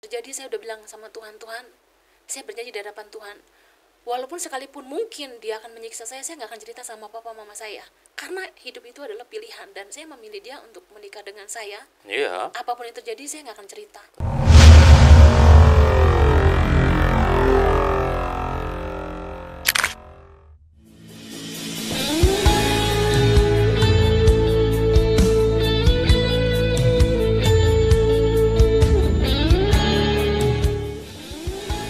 Jadi saya udah bilang sama Tuhan, Tuhan, saya berjanji di hadapan Tuhan, walaupun sekalipun mungkin dia akan menyiksa saya nggak akan cerita sama papa mama saya. Karena hidup itu adalah pilihan dan saya memilih dia untuk menikah dengan saya. Iya. Apapun yang terjadi saya nggak akan cerita.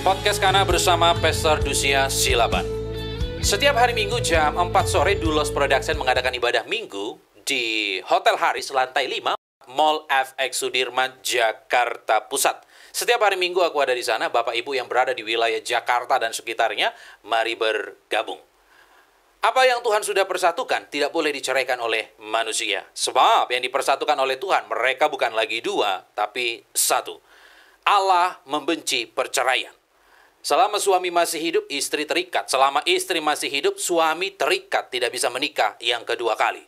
Podcast Kana bersama Pastor Dusia Silaban. Setiap hari Minggu jam 4 sore Dulos Production mengadakan ibadah Minggu di Hotel Haris lantai 5 Mall FX Sudirman, Jakarta Pusat. Setiap hari Minggu aku ada di sana. Bapak Ibu yang berada di wilayah Jakarta dan sekitarnya, mari bergabung. Apa yang Tuhan sudah persatukan tidak boleh diceraikan oleh manusia. Sebab yang dipersatukan oleh Tuhan, mereka bukan lagi dua, tapi satu. Allah membenci perceraian. Selama suami masih hidup, istri terikat. Selama istri masih hidup, suami terikat, tidak bisa menikah yang kedua kali.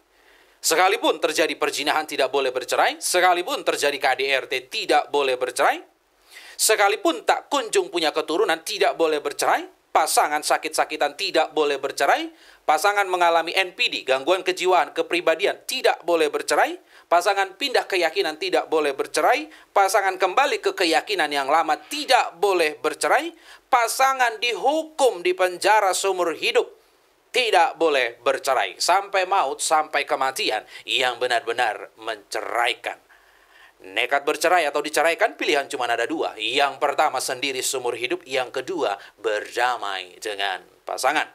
Sekalipun terjadi perzinahan tidak boleh bercerai, sekalipun terjadi KDRT tidak boleh bercerai, sekalipun tak kunjung punya keturunan tidak boleh bercerai, pasangan sakit-sakitan tidak boleh bercerai, pasangan mengalami NPD, gangguan kejiwaan, kepribadian tidak boleh bercerai, pasangan pindah keyakinan tidak boleh bercerai, pasangan kembali ke keyakinan yang lama tidak boleh bercerai, pasangan dihukum di penjara seumur hidup tidak boleh bercerai. Sampai maut, sampai kematian yang benar-benar menceraikan. Nekat bercerai atau diceraikan, pilihan cuma ada dua. Yang pertama sendiri seumur hidup, yang kedua berdamai dengan pasangan.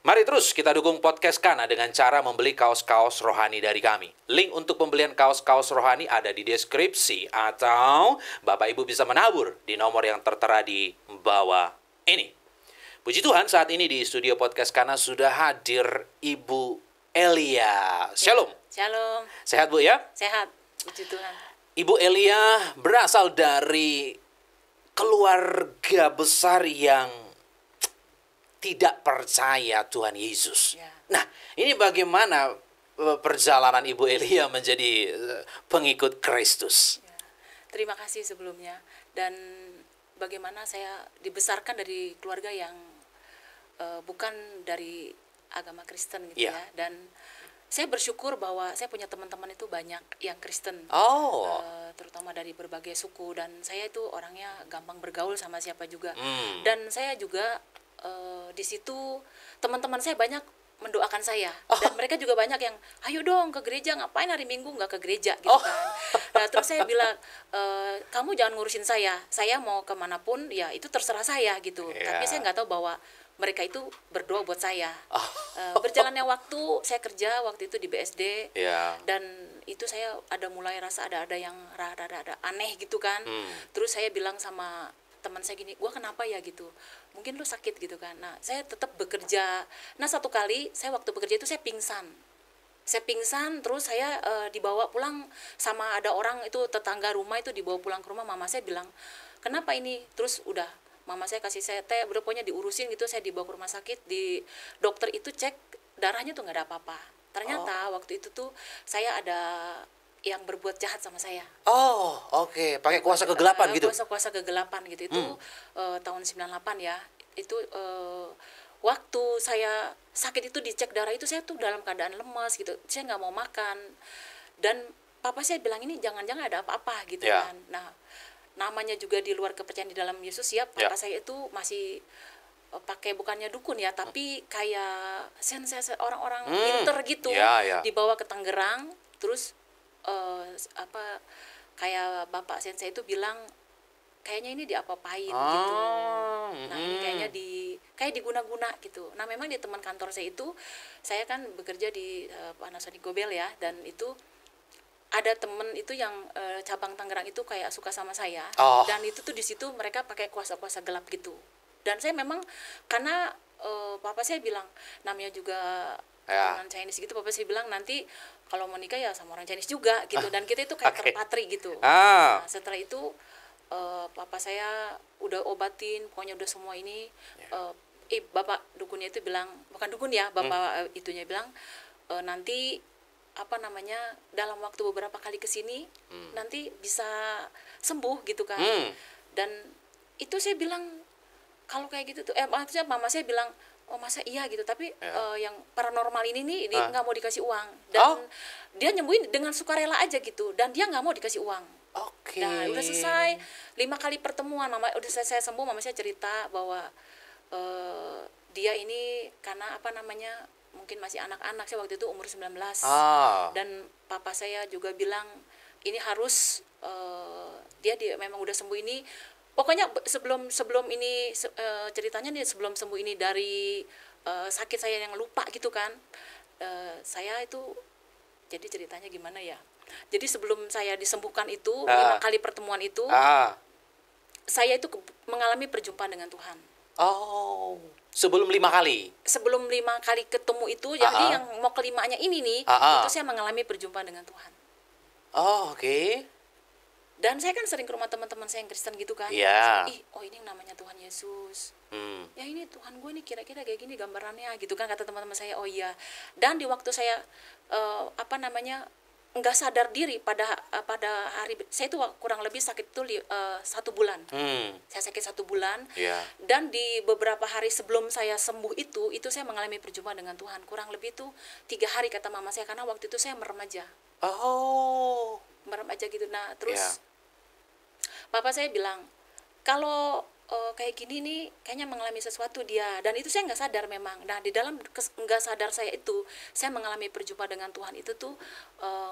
Mari terus kita dukung Podcast Kana dengan cara membeli kaos-kaos rohani dari kami. Link untuk pembelian kaos-kaos rohani ada di deskripsi atau Bapak Ibu bisa menabur di nomor yang tertera di bawah ini. Puji Tuhan, saat ini di studio Podcast Kana sudah hadir Ibu Elia. Shalom. Shalom. Sehat Bu ya? Sehat. Puji Tuhan. Ibu Elia berasal dari keluarga besar yang tidak percaya Tuhan Yesus. Ya. Nah, ini bagaimana perjalanan Ibu Elia menjadi pengikut Kristus? Ya. Terima kasih sebelumnya. Dan bagaimana saya dibesarkan dari keluarga yang bukan dari agama Kristen gitu ya. Dan saya bersyukur bahwa saya punya teman-teman itu banyak yang Kristen. Terutama dari berbagai suku. Dan saya itu orangnya gampang bergaul sama siapa juga. Dan saya juga di situ teman-teman saya banyak mendoakan saya dan mereka juga banyak yang ayo dong ke gereja, ngapain hari Minggu nggak ke gereja gitu kan. Nah, terus saya bilang kamu jangan ngurusin saya mau kemanapun ya itu terserah saya gitu. Tapi saya nggak tahu bahwa mereka itu berdoa buat saya. Berjalannya waktu saya kerja waktu itu di BSD dan itu saya ada mulai rasa ada yang rada aneh gitu kan. Terus saya bilang sama teman saya gini, gua kenapa ya gitu, mungkin lu sakit gitu kan. Nah saya tetap bekerja. Nah satu kali saya waktu bekerja itu saya pingsan terus saya dibawa pulang sama ada orang itu tetangga rumah itu dibawa pulang ke rumah. Mama saya bilang kenapa ini, terus udah mama saya kasih saya teh, udah pokoknya diurusin gitu. Saya dibawa ke rumah sakit, di dokter itu cek darahnya tuh nggak ada apa-apa. Ternyata waktu itu tuh saya ada yang berbuat jahat sama saya. Oke. Pakai kuasa kegelapan gitu? Kuasa kegelapan gitu. Itu tahun 98 ya. Itu waktu saya sakit itu dicek darah itu saya tuh dalam keadaan lemas gitu. Saya nggak mau makan. Dan papa saya bilang ini jangan-jangan ada apa-apa gitu kan. Nah, namanya juga di luar kepercayaan di dalam Yesus ya. Papa saya itu masih pakai bukannya dukun ya, tapi kayak orang-orang pinter gitu. Dibawa ke Tangerang, terus kayak bapak sensei itu bilang kayaknya ini diapa-apain gitu. Nah ini kayaknya kayak diguna-guna gitu. Nah memang di teman kantor saya itu, saya kan bekerja di Panasonic Gobel ya, dan itu ada temen itu yang cabang Tangerang itu kayak suka sama saya. Dan itu tuh di situ mereka pakai kuasa-kuasa gelap gitu. Dan saya memang karena papa saya bilang namanya juga orang Chinese gitu, papa saya bilang nanti kalau mau nikah ya sama orang Chinese juga gitu. Dan kita itu kayak terpatri gitu. Nah, setelah itu papa saya udah obatin, pokoknya udah semua ini. Bapak dukunnya itu bilang, bukan dukun ya, bapak itunya bilang nanti dalam waktu beberapa kali kesini nanti bisa sembuh gitu kan. Dan itu saya bilang kalau kayak gitu tuh maksudnya mama saya bilang, oh masa iya gitu, tapi yang paranormal ini nih nggak mau dikasih uang, dan dia nyembuhin dengan sukarela aja gitu, dan dia nggak mau dikasih uang. Nah udah selesai 5 kali pertemuan, mama udah saya sembuh, mama saya cerita bahwa dia ini karena mungkin masih anak-anak, saya waktu itu umur 19. Dan papa saya juga bilang ini harus dia memang udah sembuh ini. Pokoknya sebelum ini ceritanya nih, sebelum sembuh ini dari sakit saya yang lupa gitu kan. Saya itu jadi ceritanya gimana ya? Jadi sebelum saya disembuhkan itu 5 kali pertemuan itu, saya itu mengalami perjumpaan dengan Tuhan. Sebelum 5 kali? Sebelum 5 kali ketemu itu, jadi yang mau kelimanya ini nih, itu saya mengalami perjumpaan dengan Tuhan. Dan saya kan sering ke rumah teman-teman saya yang Kristen gitu kan. Oh ini namanya Tuhan Yesus. Ya ini Tuhan gue nih kira-kira kayak gini gambarannya gitu kan, kata teman-teman saya. Oh iya. Dan di waktu saya nggak sadar diri pada hari saya itu kurang lebih sakit itu 1 bulan. Saya sakit 1 bulan. Dan di beberapa hari sebelum saya sembuh itu saya mengalami perjumpaan dengan Tuhan. Kurang lebih itu 3 hari kata mama saya, karena waktu itu saya merem aja. Merem aja gitu. Nah terus papa saya bilang kalau kayak gini nih kayaknya mengalami sesuatu dia, dan itu saya nggak sadar memang. Nah di dalam nggak sadar saya itu, saya mengalami perjumpaan dengan Tuhan itu tuh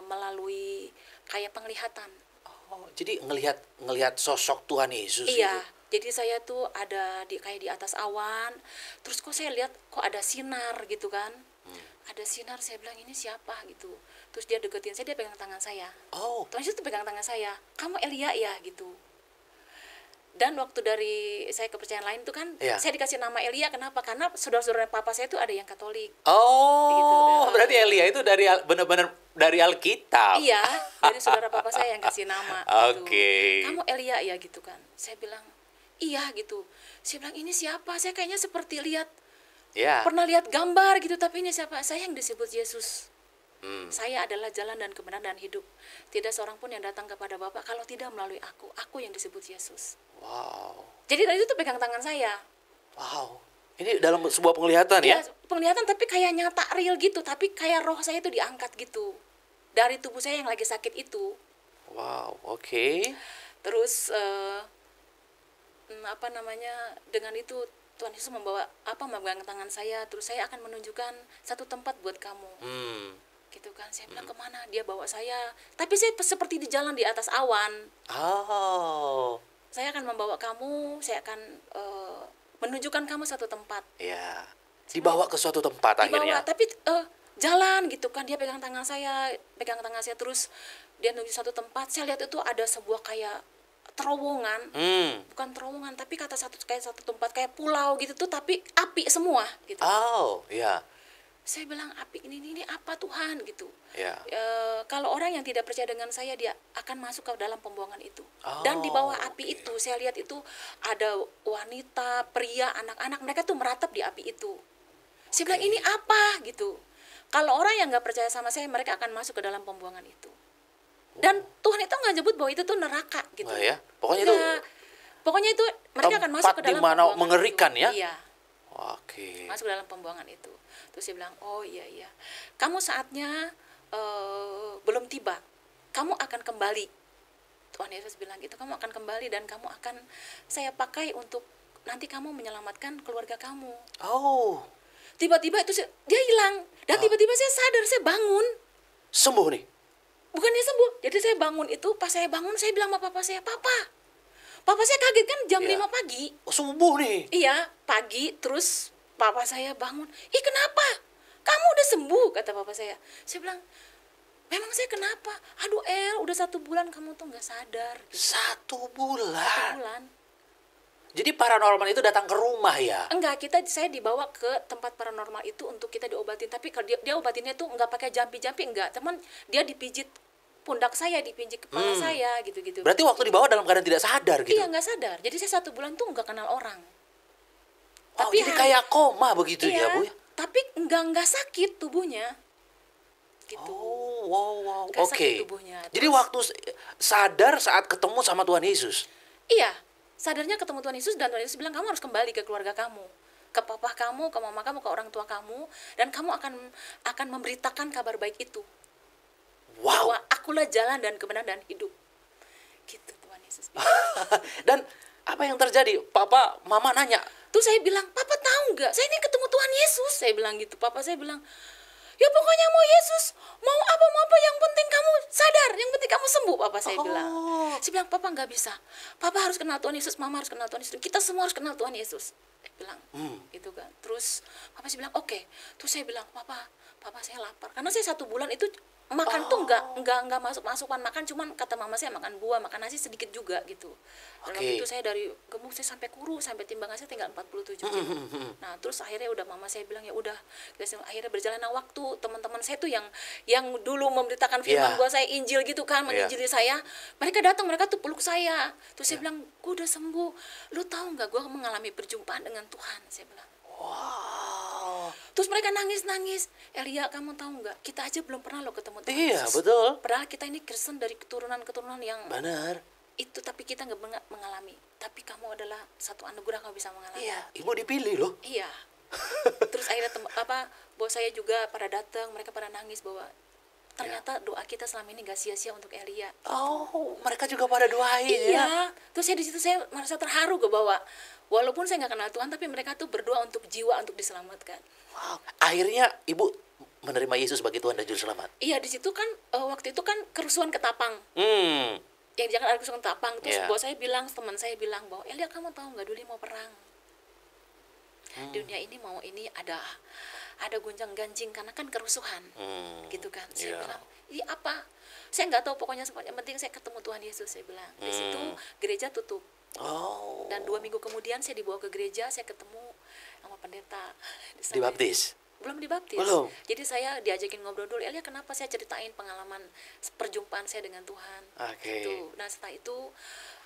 melalui kayak penglihatan. Jadi ngelihat sosok Tuhan Yesus. Iya gitu. Jadi saya tuh ada kayak di atas awan, terus kok saya lihat kok ada sinar gitu kan. Ada sinar, saya bilang ini siapa gitu. Terus dia deketin saya, dia pegang tangan saya. Tuhan Yesus tuh pegang tangan saya, kamu Elia ya gitu. Dan waktu dari saya kepercayaan lain itu kan, saya dikasih nama Elia. Kenapa? Karena saudara-saudara papa saya itu ada yang Katolik. Gitu. Berarti Elia itu benar-benar dari Alkitab. Iya, dari saudara papa saya yang kasih nama. Gitu. Kamu Elia ya gitu kan. Saya bilang iya gitu. Saya bilang ini siapa? Saya kayaknya seperti pernah lihat gambar gitu, tapi ini siapa? Saya yang disebut Yesus. Saya adalah jalan dan kebenaran dan hidup. Tidak seorang pun yang datang kepada Bapa kalau tidak melalui aku. Aku yang disebut Yesus. Jadi tadi itu tuh pegang tangan saya. Ini dalam sebuah penglihatan ya? Penglihatan, tapi kayak nyata real gitu. Tapi kayak roh saya itu diangkat gitu dari tubuh saya yang lagi sakit itu. Terus dengan itu Tuhan Yesus memegang tangan saya. Terus saya akan menunjukkan satu tempat buat kamu. Gitu kan. Saya bilang kemana? Dia bawa saya. Tapi saya seperti di jalan di atas awan. Saya akan membawa kamu. Saya akan menunjukkan kamu satu tempat. Dibawa ke suatu tempat akhirnya. Tapi jalan gitu kan. Dia pegang tangan saya. Terus dia menuju satu tempat. Saya lihat itu ada sebuah kayak terowongan. Bukan terowongan, tapi kayak satu tempat kayak pulau gitu tuh, tapi api semua gitu. Saya bilang api ini apa Tuhan gitu. Kalau orang yang tidak percaya dengan saya, dia akan masuk ke dalam pembuangan itu. Dan di bawah api itu saya lihat itu ada wanita, pria, anak-anak, mereka tuh meratap di api itu. Saya bilang ini apa gitu. Kalau orang yang nggak percaya sama saya, mereka akan masuk ke dalam pembuangan itu. Dan Tuhan itu nggak nyebut bahwa itu tuh neraka gitu. Pokoknya itu mereka akan masuk ke dalam pembuangan mengerikan itu. Iya. Masuk ke dalam pembuangan itu. Terus saya bilang, oh iya. Kamu saatnya belum tiba. Kamu akan kembali. Tuhan Yesus bilang gitu, kamu akan kembali dan kamu akan saya pakai untuk nanti kamu menyelamatkan keluarga kamu. Tiba-tiba itu dia hilang. Dan tiba-tiba saya sadar, saya bangun. Sembuh nih? Bukannya sembuh. Jadi saya bangun itu, pas saya bangun saya bilang sama papa saya, Papa saya kaget kan jam 5 pagi. Subuh nih? Iya, pagi. Terus papa saya bangun. Kenapa? Kamu udah sembuh, kata papa saya. Saya bilang, memang saya kenapa? Aduh udah 1 bulan kamu tuh gak sadar. Gitu. 1 bulan? 1 bulan. Jadi paranormal itu datang ke rumah ya? Enggak, saya dibawa ke tempat paranormal itu untuk kita diobatin. Tapi kalau dia obatinnya tuh nggak pakai jampi-jampi, enggak. Teman dia dipijit pundak saya, dipijit kepala saya, gitu-gitu. Berarti waktu dibawa dalam keadaan tidak sadar gitu? Iya, nggak sadar. Jadi saya 1 bulan tuh nggak kenal orang. Tapi jadi kayak koma begitu ya Bu? Tapi nggak sakit tubuhnya. Gitu. wow. Nggak Oke. sakit tubuhnya. Jadi Terus, waktu sadar saat ketemu sama Tuhan Yesus. iya, sadarnya ketemu Tuhan Yesus, dan Tuhan Yesus bilang kamu harus kembali ke keluarga kamu, ke papa kamu, ke mama kamu, ke orang tua kamu, dan kamu akan memberitakan kabar baik itu. Wow. Bahwa akulah jalan dan kebenaran dan hidup. Gitu Tuhan Yesus bilang. Dan apa yang terjadi? Papa, mama nanya. Terus saya bilang, papa tahu nggak? Saya ini ketemu Tuhan Yesus. Saya bilang gitu. Papa saya bilang, ya pokoknya mau Yesus, mau apa, yang penting kamu sadar, yang penting kamu sembuh, papa saya bilang. Saya bilang, papa nggak bisa. Papa harus kenal Tuhan Yesus, mama harus kenal Tuhan Yesus. Kita semua harus kenal Tuhan Yesus. Saya bilang, gitu kan. Terus papa saya bilang, oke. Terus saya bilang, papa saya lapar. Karena saya 1 bulan itu makan tuh nggak masukan makan, cuman kata mama saya makan buah, makan nasi sedikit juga gitu. Dan waktu itu saya dari gemuk saya sampai kurus, sampai timbangan saya tinggal 47 kilo. Nah terus akhirnya udah mama saya bilang ya udah, akhirnya berjalanlah waktu, teman-teman saya tuh yang dulu memberitakan firman buat saya, Injil gitu kan, menginjili saya, mereka datang, mereka tuh peluk saya. Terus saya bilang, gue udah sembuh, lu tahu nggak gue mengalami perjumpaan dengan Tuhan, saya bilang. Wow. Terus mereka nangis, Elia kamu tahu nggak, kita aja belum pernah lo ketemu Tuhan Iya, Yesus. betul. Padahal kita ini Kristen dari keturunan yang Benar. itu, tapi kita nggak mengalami. Tapi kamu adalah satu anugerah, kamu bisa mengalami. Iya, ibu dipilih loh. Iya. Terus akhirnya bos saya juga pada datang, mereka pada nangis bahwa ternyata doa kita selama ini gak sia-sia untuk Elia. Oh, mereka juga pada doain ya. Iya. Terus saya di situ saya merasa terharu ke bahwa walaupun saya nggak kenal Tuhan, tapi mereka tuh berdoa untuk jiwa untuk diselamatkan. Wow. Akhirnya ibu menerima Yesus sebagai Tuhan dan Juru Selamat. Iya, di situ kan waktu itu kan kerusuhan Ketapang. Yang jangan ada kerusuhan Ketapang. Terus bos saya bilang, teman saya bilang bahwa Elia kamu tahu nggak, dulu mau perang. Dunia ini mau ada gonjang ganjing karena kan kerusuhan, gitu kan. Saya bilang, ini apa? Saya nggak tahu, pokoknya yang penting saya ketemu Tuhan Yesus, saya bilang. Di situ gereja tutup. Dan 2 minggu kemudian saya dibawa ke gereja, saya ketemu sama pendeta. Dibaptis? Belum dibaptis. Belum. Jadi saya diajakin ngobrol dulu, Elia kenapa, saya ceritain pengalaman perjumpaan saya dengan Tuhan. Gitu. Nah setelah itu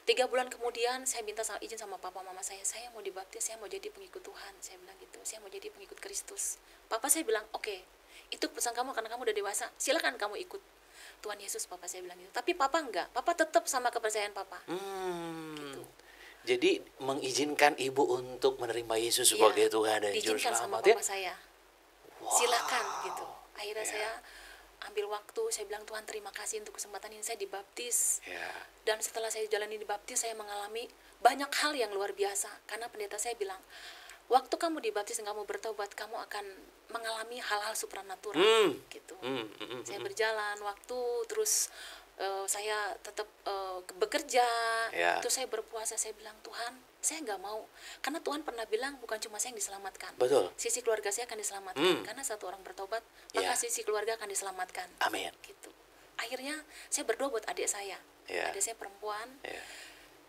3 bulan kemudian saya minta izin sama papa mama saya mau dibaptis, saya mau jadi pengikut Tuhan, saya bilang gitu, saya mau jadi pengikut Kristus. Papa saya bilang, oke, itu keputusan kamu karena kamu udah dewasa, silakan kamu ikut Tuhan Yesus, papa saya bilang gitu. Tapi papa enggak, papa tetap sama kepercayaan papa. Gitu. Jadi mengizinkan ibu untuk menerima Yesus sebagai Tuhan dan Juru diizinkan Selamat sama papa saya. Silakan gitu. Akhirnya saya ambil waktu, saya bilang Tuhan terima kasih untuk kesempatan ini, saya dibaptis. Dan setelah saya jalani dibaptis, saya mengalami banyak hal yang luar biasa. Karena pendeta saya bilang, waktu kamu dibaptis dan kamu bertobat, kamu akan mengalami hal-hal supranatural. Gitu. Saya berjalan waktu, terus saya tetap bekerja. Terus saya berpuasa, saya bilang Tuhan, saya nggak mau, karena Tuhan pernah bilang bukan cuma saya yang diselamatkan. Betul. Sisi keluarga saya akan diselamatkan. Karena satu orang bertobat, maka sisi keluarga akan diselamatkan. Amin. Gitu. Akhirnya saya berdoa buat adik saya. Adik saya perempuan.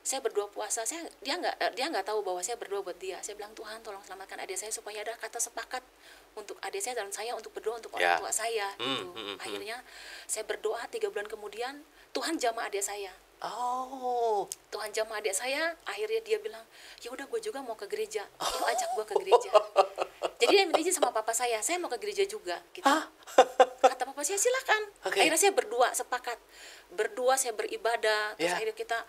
Saya berdoa puasa. Dia nggak tahu bahwa saya berdoa buat dia. Saya bilang Tuhan tolong selamatkan adik saya supaya ada kata sepakat untuk adik saya dan saya untuk berdoa untuk orang tua saya. Gitu. Akhirnya saya berdoa 3 bulan kemudian Tuhan jamah adik saya. Tuhan jamah adik saya, akhirnya dia bilang, ya udah gue juga mau ke gereja, lu ajak gue ke gereja. Jadi dia minta izin sama papa saya mau ke gereja juga, gitu. Kata papa saya silakan. Akhirnya saya berdua sepakat, saya beribadah, terus akhirnya kita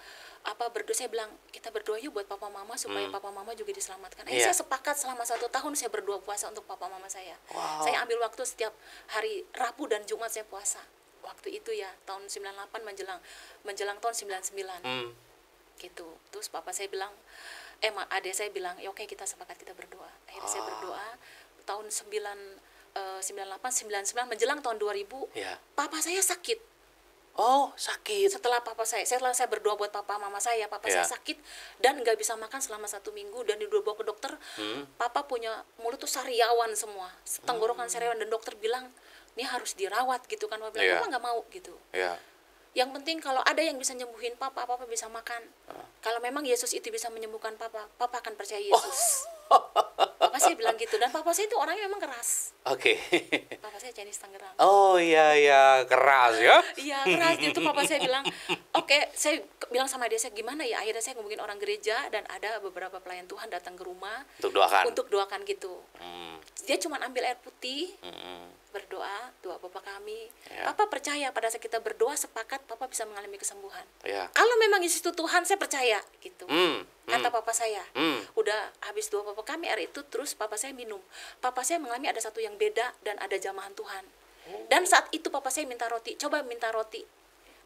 berdoa, saya bilang kita berdoa yuk buat papa mama supaya papa mama juga diselamatkan. Akhirnya saya sepakat selama 1 tahun saya berdoa puasa untuk papa mama saya. Saya ambil waktu setiap hari Rabu dan Jumat saya puasa. Waktu itu ya tahun 98 menjelang tahun 99. Gitu. Terus papa saya bilang, adik saya bilang, ya oke kita sepakat kita berdoa. Akhirnya saya berdoa tahun 98 99 menjelang tahun 2000. Papa saya sakit. Sakit. Setelah saya berdoa buat papa mama saya, papa saya sakit dan nggak bisa makan selama 1 minggu dan dibawa ke dokter. Papa punya mulut tuh sariawan semua, tenggorokan sariawan, dan dokter bilang ini harus dirawat gitu kan. Papa bilang, papa nggak mau gitu. Yang penting kalau ada yang bisa nyembuhin papa bisa makan. Kalau memang Yesus itu bisa menyembuhkan papa akan percaya Yesus. Papa Papa saya bilang gitu, dan papa saya itu orangnya memang keras. Oke. Papa saya Chinese Tangerang. Oh iya, keras ya. Iya, keras. Itu papa saya bilang, oke, saya bilang sama dia, saya gimana ya, akhirnya saya ngomongin orang gereja, dan ada beberapa pelayan Tuhan datang ke rumah untuk doakan gitu. Dia cuma ambil air putih, berdoa, doa Bapa kami. Papa percaya pada saat kita berdoa sepakat, Papa bisa mengalami kesembuhan. Kalau memang itu Tuhan, saya percaya gitu. Kata papa saya. Udah habis doa Papa kami air itu, terus papa saya minum. Papa saya mengalami ada satu yang beda dan ada jamahan Tuhan. Dan saat itu papa saya minta roti, coba minta roti.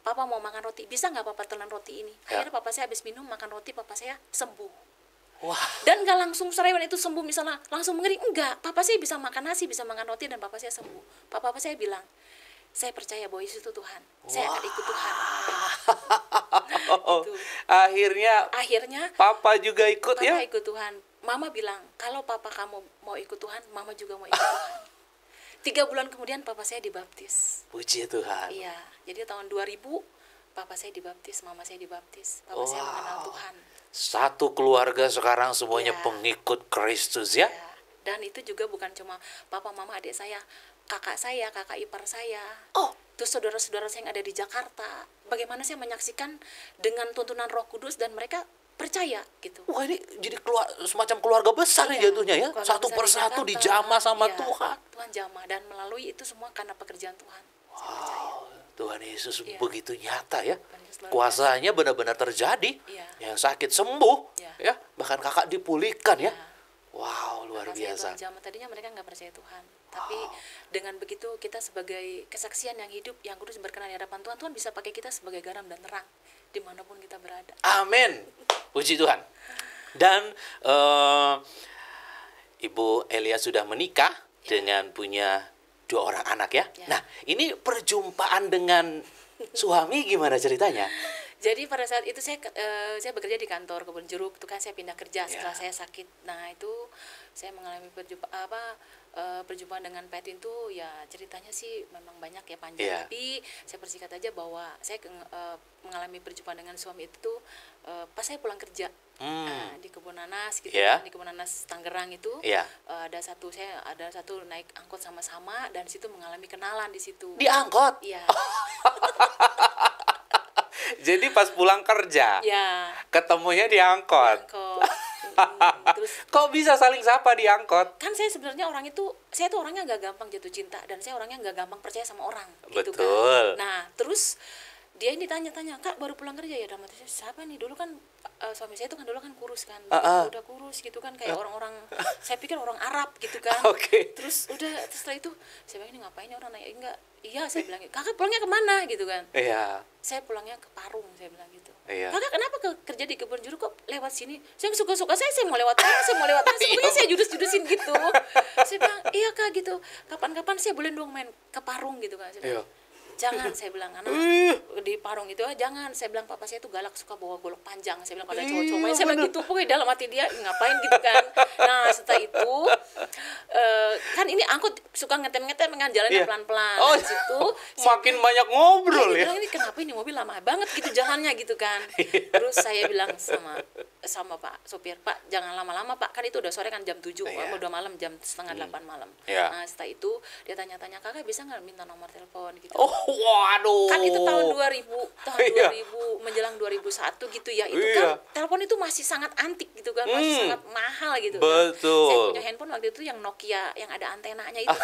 Papa mau makan roti, bisa nggak papa telan roti ini? Akhirnya papa saya habis minum makan roti, papa saya sembuh. Wah. Dan gak langsung serewan itu sembuh, misalnya langsung mengering, enggak. Papa saya bisa makan nasi, bisa makan roti, dan papa saya sembuh. Papa saya bilang, saya percaya bahwa Yesus itu Tuhan. Saya akan ikut Tuhan. Gitu. Akhirnya papa juga ikut. Papa ikut Tuhan. Mama bilang, kalau papa kamu mau ikut Tuhan, mama juga mau ikut Tuhan. 3 bulan kemudian papa saya dibaptis. Puji Tuhan. Iya, jadi tahun 2000 papa saya dibaptis, mama saya dibaptis. Papa saya mengenal Tuhan. Satu keluarga sekarang semuanya pengikut Kristus ya. Dan itu juga bukan cuma papa, mama, adik saya, kakak ipar saya. Terus saudara-saudara saya yang ada di Jakarta. Bagaimana saya menyaksikan dengan tuntunan Roh Kudus, dan mereka percaya gitu. Wah, ini jadi semacam keluarga besar nih jatuhnya ya. Satu persatu dijamah sama Tuhan. Tuhan jamah, dan melalui itu semua karena pekerjaan Tuhan. Wow, Tuhan Yesus begitu nyata ya. Kuasanya benar-benar terjadi. Yang sakit sembuh ya. Bahkan kakak dipulihkan ya. Wow, luar biasa. Tadinya mereka nggak percaya Tuhan. Tapi dengan begitu kita sebagai kesaksian yang hidup, yang kudus, berkenan di hadapan Tuhan, Tuhan bisa pakai kita sebagai garam dan terang dimanapun kita berada. Amin. Puji Tuhan. Dan Ibu Elia sudah menikah dengan punya 2 orang anak ya. Nah, ini perjumpaan dengan suami gimana ceritanya? Jadi pada saat itu saya bekerja di kantor Kebun Jeruk, itu kan saya pindah kerja setelah saya sakit. Nah, itu saya mengalami perjumpaan dengan Pak Edwin itu, ya ceritanya sih memang banyak ya, panjang. Tapi saya persingkat aja bahwa saya mengalami perjumpaan dengan suami itu pas saya pulang kerja. Di Kebun Nanas gitu kan, di Kebun Nanas Tangerang itu ada satu naik angkot sama-sama, dan situ mengalami kenalan di situ. Di angkot? Iya. Jadi pas pulang kerja, ketemunya di angkot. Terus kok bisa saling sapa di angkot? Kan saya sebenarnya saya tuh orangnya nggak gampang jatuh cinta, dan saya orangnya nggak gampang percaya sama orang. Betul. Gitu kan. Nah, terus dia ini tanya-tanya, Kak baru pulang kerja ya? Dalam hati saya, siapa nih? Dulu kan suami saya itu kan dulu kan kurus kan, udah kurus gitu kan, kayak orang-orang, saya pikir orang Arab gitu kan. Terus setelah itu saya bilang, ini ngapain ya orang nanya? Enggak, iya saya bilang, kakak pulangnya kemana gitu kan? Saya pulangnya ke Parung, saya bilang gitu. Kakak kenapa kerja di Kebun Jeruk kok lewat sini? Saya suka-suka saya mau lewat mana, sebenarnya saya judus-judusin gitu. Saya bilang, iya Kak gitu, kapan-kapan saya boleh dong main ke Parung gitu kan. Saya bilang, jangan, saya bilang, anak di Parung itu jangan. Saya bilang, papa saya itu galak, suka bawa golok panjang. Saya bilang, kalau ada cowok-cowok, saya bilang gitu, pokoknya dalam hati dia ngapain gitu kan. Nah, setelah itu kan ini angkut suka ngetem-ngetem dengan jalannya pelan-pelan. Di situ makin banyak ngobrol ya. Bilang, ini kenapa ini mobil lama banget gitu jalannya gitu kan. Terus saya bilang sama Pak sopir, Pak jangan lama-lama Pak, kan itu udah sore kan, jam 7, udah malam, jam setengah 8 malam. Nah, setelah itu dia tanya-tanya, kakak bisa nggak minta nomor telepon gitu. Waduh. Kan itu tahun 2000 menjelang 2001 gitu ya. Itu kan telepon itu masih sangat antik gitu kan, masih sangat mahal gitu. Betul. Saya punya handphone waktu itu yang Nokia yang ada antenanya itu.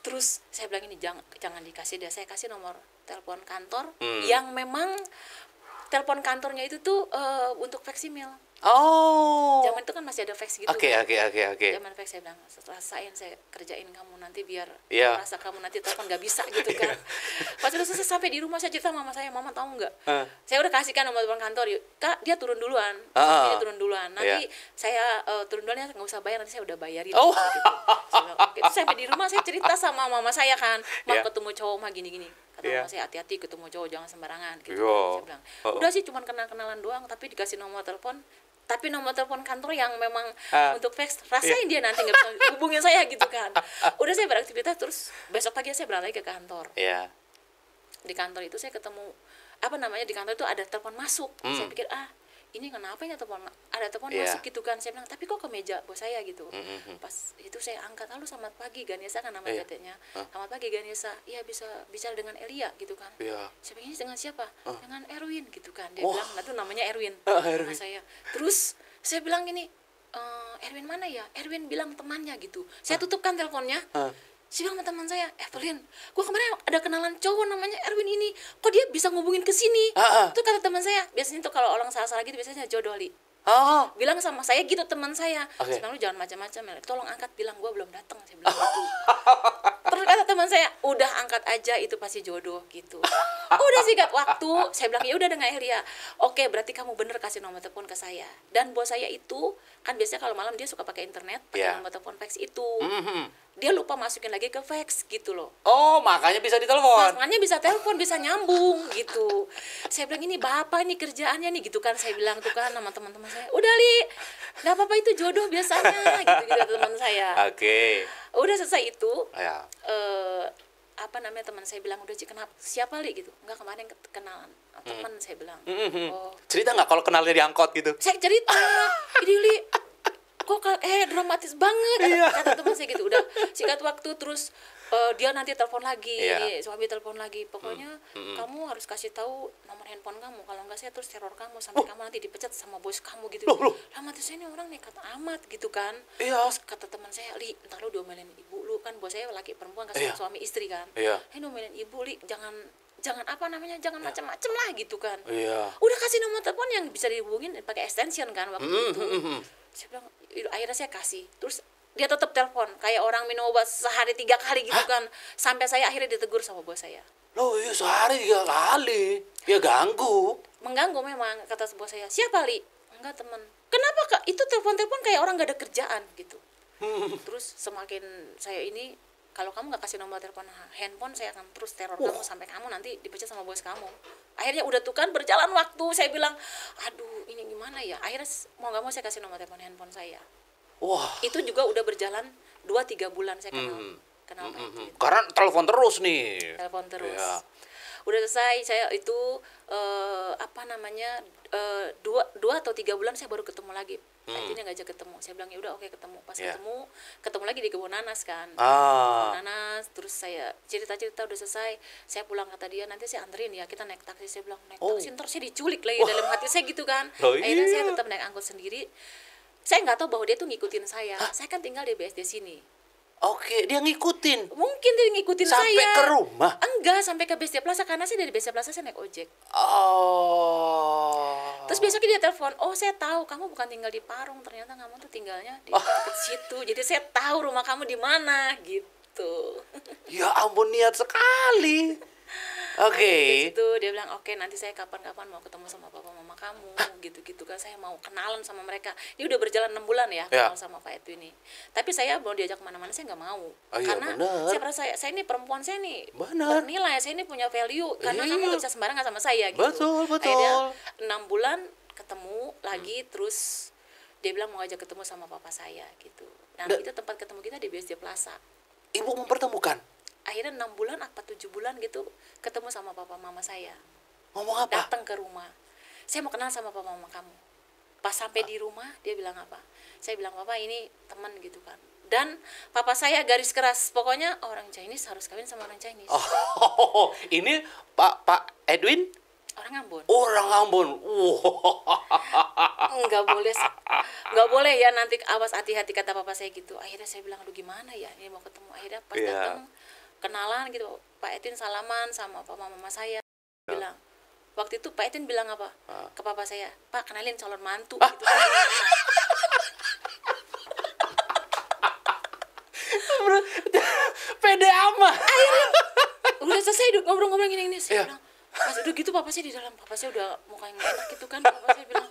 Terus saya bilang, ini jangan dikasih deh, saya kasih nomor telepon kantor yang memang telepon kantornya itu tuh untuk faksimil. Zaman itu kan masih ada fax gitu. Oke. Zaman fax, saya bilang, rasain saya kerjain kamu nanti, biar rasa kamu nanti telepon nggak bisa gitu kan. Pas udah selesai sampai di rumah, saya cerita mama saya, mama tahu nggak? Saya udah kasihkan nomor telepon kantor, Kak dia turun duluan. Dia turun duluan. Nanti saya turun duluan, nggak usah bayar, nanti saya udah bayarin. Gitu. Saya bilang, oke. Terus sampai di rumah saya cerita sama mama saya kan, mau ketemu cowok mah gini-gini. Kata mama saya, hati-hati ketemu cowok, jangan sembarangan gitu. Saya bilang, udah sih cuman kenal-kenalan doang, tapi dikasih nomor telepon. Tapi nomor telepon kantor yang memang untuk fax, rasain dia nanti nggak bisa hubungin saya gitu kan. Udah saya beraktivitas, terus besok pagi saya berangkat lagi ke kantor. Di kantor itu saya ketemu, di kantor itu ada telepon masuk. Saya pikir, ini kenapa ini ada telepon Iya. masuk gitu kan. Saya bilang, tapi kok ke meja bos saya gitu. Pas itu saya angkat, halo selamat pagi Ganesha kan nama Iya. PT-nya. Selamat pagi Ganesha, iya bisa bicara dengan Elia gitu kan. Iya. Saya bilang, ini dengan siapa? Dengan Erwin gitu kan. Dia Oh. bilang, nah itu namanya Erwin. Erwin. Nama saya. Terus saya bilang gini, Erwin mana ya? Erwin bilang temannya gitu. Saya tutupkan teleponnya. Saya bilang sama teman saya, Evelyn, gue kemarin ada kenalan cowok namanya Erwin ini, kok dia bisa ngubungin ke sini? Itu kata teman saya, biasanya tuh kalau orang salah-salah gitu biasanya jodoh li. Bilang sama saya gitu teman saya. Oke. Saya bilang, lu jangan macam-macam ya, tolong angkat, bilang gue belum datang, saya bilang gitu. Terus kata teman saya, udah angkat aja, itu pasti jodoh gitu. Udah singkat waktu, saya bilang ya udah dengan Elia. Oke, berarti kamu bener kasih nomor telepon ke saya. Dan bos saya itu kan biasanya kalau malam dia suka pakai internet, pakai Iya. nomor telepon fax itu. Dia lupa masukin lagi ke fax gitu loh. Oh, makanya bisa ditelepon. Makanya bisa telepon, bisa nyambung gitu. Saya bilang, ini bapak ini kerjaannya nih gitu kan. Saya bilang tuh kan sama teman-teman saya, udah li, nggak apa-apa itu jodoh biasanya gitu teman saya. Oke. Udah selesai itu, Ya. apa namanya, teman saya bilang, udah Ci, kenapa, siapa li gitu, nggak kemarin kenalan teman, saya bilang. Oh, Cerita nggak kalau kenalnya di angkot gitu? saya cerita, ini li kok dramatis banget Iya. kata teman saya gitu. Udah singkat waktu terus dia nanti telepon lagi, Iya. suami telepon lagi, pokoknya kamu harus kasih tahu nomor handphone kamu, kalau enggak saya terus teror kamu sampai kamu nanti dipecat sama bos kamu gitu. Loh. Lah mati saya ini orang nekat amat gitu kan. Iya. Terus kata teman saya, li, entar lu diomelin ibu lu, kan bos saya laki perempuan kan, Iya. suami istri kan. Iya. Diomelin ibu, li, jangan apa namanya, jangan macam-macam lah gitu kan. Iya. Udah kasih nomor telepon yang bisa dihubungin pakai extension kan waktu itu. Saya bilang, akhirnya saya kasih. Terus dia tetap telepon kayak orang minum obat sehari 3 kali gitu kan. Sampai saya akhirnya ditegur sama bos saya. Loh, iya sehari 3 kali. Ya ganggu. Mengganggu memang, kata bos saya. Siapa li? Enggak, teman. Kenapa kak? Itu telepon-telepon kayak orang gak ada kerjaan gitu. Terus semakin saya ini, kalau kamu nggak kasih nomor telepon handphone, saya akan terus teror kamu sampai kamu nanti dipecat sama bos kamu. Akhirnya udah tuh kan, berjalan waktu, saya bilang, aduh ini gimana ya. Akhirnya mau nggak mau saya kasih nomor telepon handphone saya. Wah. Itu juga udah berjalan 2-3 bulan saya kenal Pak Edwin. Karena telepon terus nih. Telepon terus. Iya. Udah selesai, saya itu apa namanya, 2 atau 3 bulan saya baru ketemu lagi. Pak Edwin ngajak ketemu. Saya bilang ya udah oke, ketemu. Pas Iya. ketemu lagi di Kebun Nanas kan. Ah. Nanas, terus saya cerita udah selesai, saya pulang, kata dia nanti saya anterin ya, kita naik taksi. Saya bilang naik taksi ntar saya diculik lagi, dalam hati saya gitu kan. Loh, Akhirnya iya. saya tetap naik angkot sendiri. Saya nggak tahu bahwa dia tuh ngikutin saya. Saya kan tinggal di BSD sini. Oke, dia ngikutin Mungkin dia ngikutin sampai saya. ke rumah. Enggak, sampai ke BSD Plaza, karena saya dari BSD Plaza saya naik ojek. Oh. Terus besoknya dia telepon, oh saya tahu kamu bukan tinggal di Parung, ternyata kamu tuh tinggalnya di dekat situ. Jadi saya tahu rumah kamu di mana gitu. Ya ampun, niat sekali. Oke. Itu dia bilang oke, nanti saya kapan-kapan mau ketemu sama papa mama kamu gitu-gitu kan. Saya mau kenalan sama mereka. Ini udah berjalan 6 bulan ya Ya. kenal sama Pak Edwin ini. Tapi saya mau diajak kemana-mana saya nggak mau. Oh iya, Karena bener. saya merasa saya ini perempuan, saya ini Bener. bernilai, saya ini punya value. Karena Iya. kamu nggak bisa sembarangan sama saya gitu. Betul, betul. Akhirnya 6 bulan ketemu lagi, terus dia bilang mau ajak ketemu sama papa saya gitu. Nah itu tempat ketemu kita di BSD Plaza. Ibu mempertemukan. Akhirnya 6 bulan apa 7 bulan gitu ketemu sama papa mama saya. Ngomong apa? Datang ke rumah. Saya mau kenal sama papa mama kamu. Pas sampai di rumah dia bilang apa? Saya bilang, papa ini teman gitu kan. Dan papa saya garis keras, pokoknya orang Chinese harus kawin sama orang Chinese. Oh, ini Pak Edwin Orang Ambon. orang Ambon. Wah. Nggak boleh ya, nanti awas, hati-hati, kata papa saya gitu. Akhirnya saya bilang, aduh gimana ya ini mau ketemu. Akhirnya pas Iya. datang kenalan gitu, Pak Edwin salaman sama papa mama saya. Bilang, waktu itu Pak Edwin bilang apa ke papa saya, Pak kenalin calon mantu gitu. Pede amat. Udah selesai ngobrol-ngobrol gini saya Iya. bilang, pas udah gitu papa saya di dalam, papa saya udah mukanya nggak enak gitu kan. Papa saya bilang,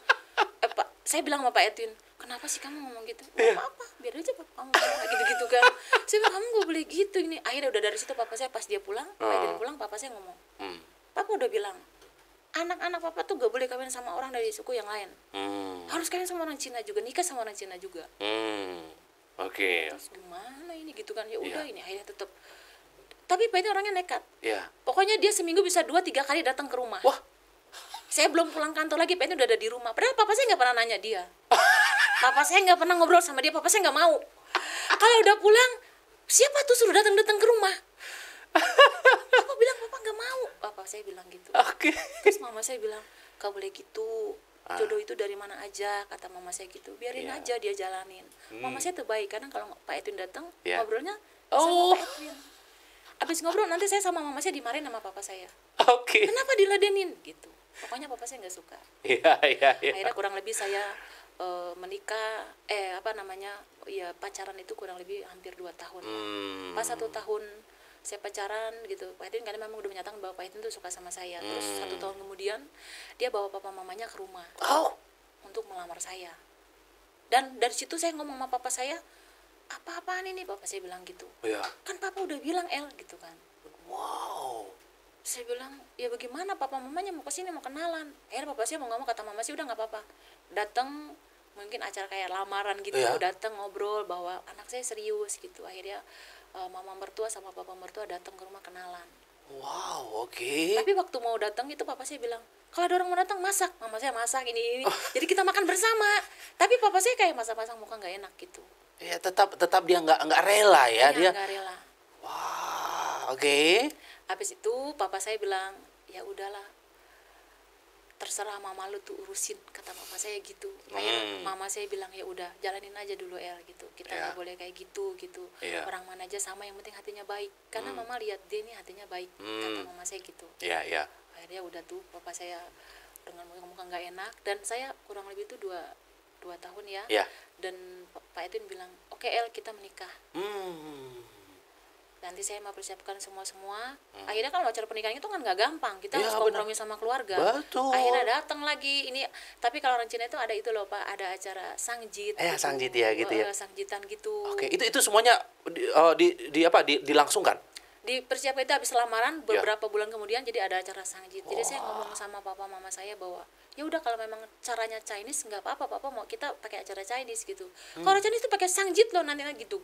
Pak, saya bilang sama Pak Edwin, kenapa sih kamu ngomong gitu? Nggak apa-apa, biar aja papa kamu ngomong gitu-gitu kan. Saya bilang, kamu nggak boleh gitu ini. Akhirnya udah dari situ papa saya pas dia pulang, Pak Edwin pulang, papa saya ngomong, papa udah bilang, anak-anak papa tuh gak boleh kawin sama orang dari suku yang lain. Harus kawin sama orang Cina juga, nikah sama orang Cina juga. Oke. Terus gimana ini gitu kan, ya udah Iya. ini akhirnya tetap. Tapi Pak Edwin orangnya nekat. Ya. Pokoknya dia seminggu bisa 2-3 kali datang ke rumah. Wah. Saya belum pulang kantor lagi, Pak Edwin udah ada di rumah. Padahal papa saya nggak pernah nanya dia. Papa saya nggak pernah ngobrol sama dia, papa saya nggak mau. Kalau udah pulang, siapa tuh suruh datang-datang ke rumah? Papa bilang, papa nggak mau. Papa saya bilang gitu. Oke. Terus mama saya bilang, gak boleh gitu. Jodoh itu dari mana aja, kata mama saya gitu. Biarin aja dia jalanin. Mama saya tuh baik, kadang kalau Pak Edwin datang, ngobrolnya sama Pak Edwin. Abis ngobrol nanti saya sama mama saya dimarahin sama papa saya. Oke. Kenapa diladenin gitu? Pokoknya papa saya nggak suka. Iya. Akhirnya kurang lebih saya menikah, pacaran itu kurang lebih hampir 2 tahun. Pas 1 tahun saya pacaran gitu, Pak Edwin kan memang udah menyatakan bahwa Pak Edwin tuh suka sama saya. Terus 1 tahun kemudian dia bawa papa mamanya ke rumah untuk melamar saya. Dan dari situ saya ngomong sama papa saya, apa-apaan ini, papa saya bilang gitu. Iya. Kan papa udah bilang El gitu kan. Wow. Saya bilang, ya bagaimana, papa mamanya mau kesini mau kenalan. Akhirnya papa saya mau ngomong, kata mama sih udah nggak apa-apa. Datang mungkin acara kayak lamaran gitu, datang ngobrol bahwa anak saya serius gitu. Akhirnya mama mertua sama papa mertua datang ke rumah kenalan. Wow, oke. Tapi waktu mau datang itu papa saya bilang, kalau ada orang mau datang masak, mama saya masak ini. Jadi kita makan bersama. Tapi papa saya kayak masak-masak muka nggak enak gitu. Ya tetap dia nggak rela ya, Iya, dia. nggak rela. Wah, oke. Habis itu papa saya bilang, ya udahlah, terserah mama lu tuh urusin, kata papa saya gitu. Akhirnya mama saya bilang, ya udah jalanin aja dulu El gitu, kita nggak boleh kayak gitu. Orang mana aja sama, yang penting hatinya baik, karena mama lihat dia nih hatinya baik, kata mama saya gitu. Iya. Akhirnya udah tuh papa saya dengan muka nggak enak, dan saya kurang lebih tuh 2 tahun ya. Dan Pak Edwin bilang, oke El, kita menikah. Nanti saya mau persiapkan semua. Akhirnya kan acara pernikahan itu kan nggak gampang, kita harus kompromi sama keluarga. Betul. Akhirnya datang lagi ini. Tapi kalau orang Cina itu ada itu loh Pak, ada acara sangjit. Sangjit ya gitu ya. Sangjitan gitu. Oke, itu semuanya dilangsungkan. Di persiapan itu habis lamaran beberapa bulan kemudian jadi ada acara sangjit. Jadi saya ngomong sama papa mama saya bahwa ya udah kalau memang caranya Chinese nggak apa-apa, papa mau kita pakai acara Chinese gitu. Kalau Chinese itu pakai sangjit loh nantinya gitu.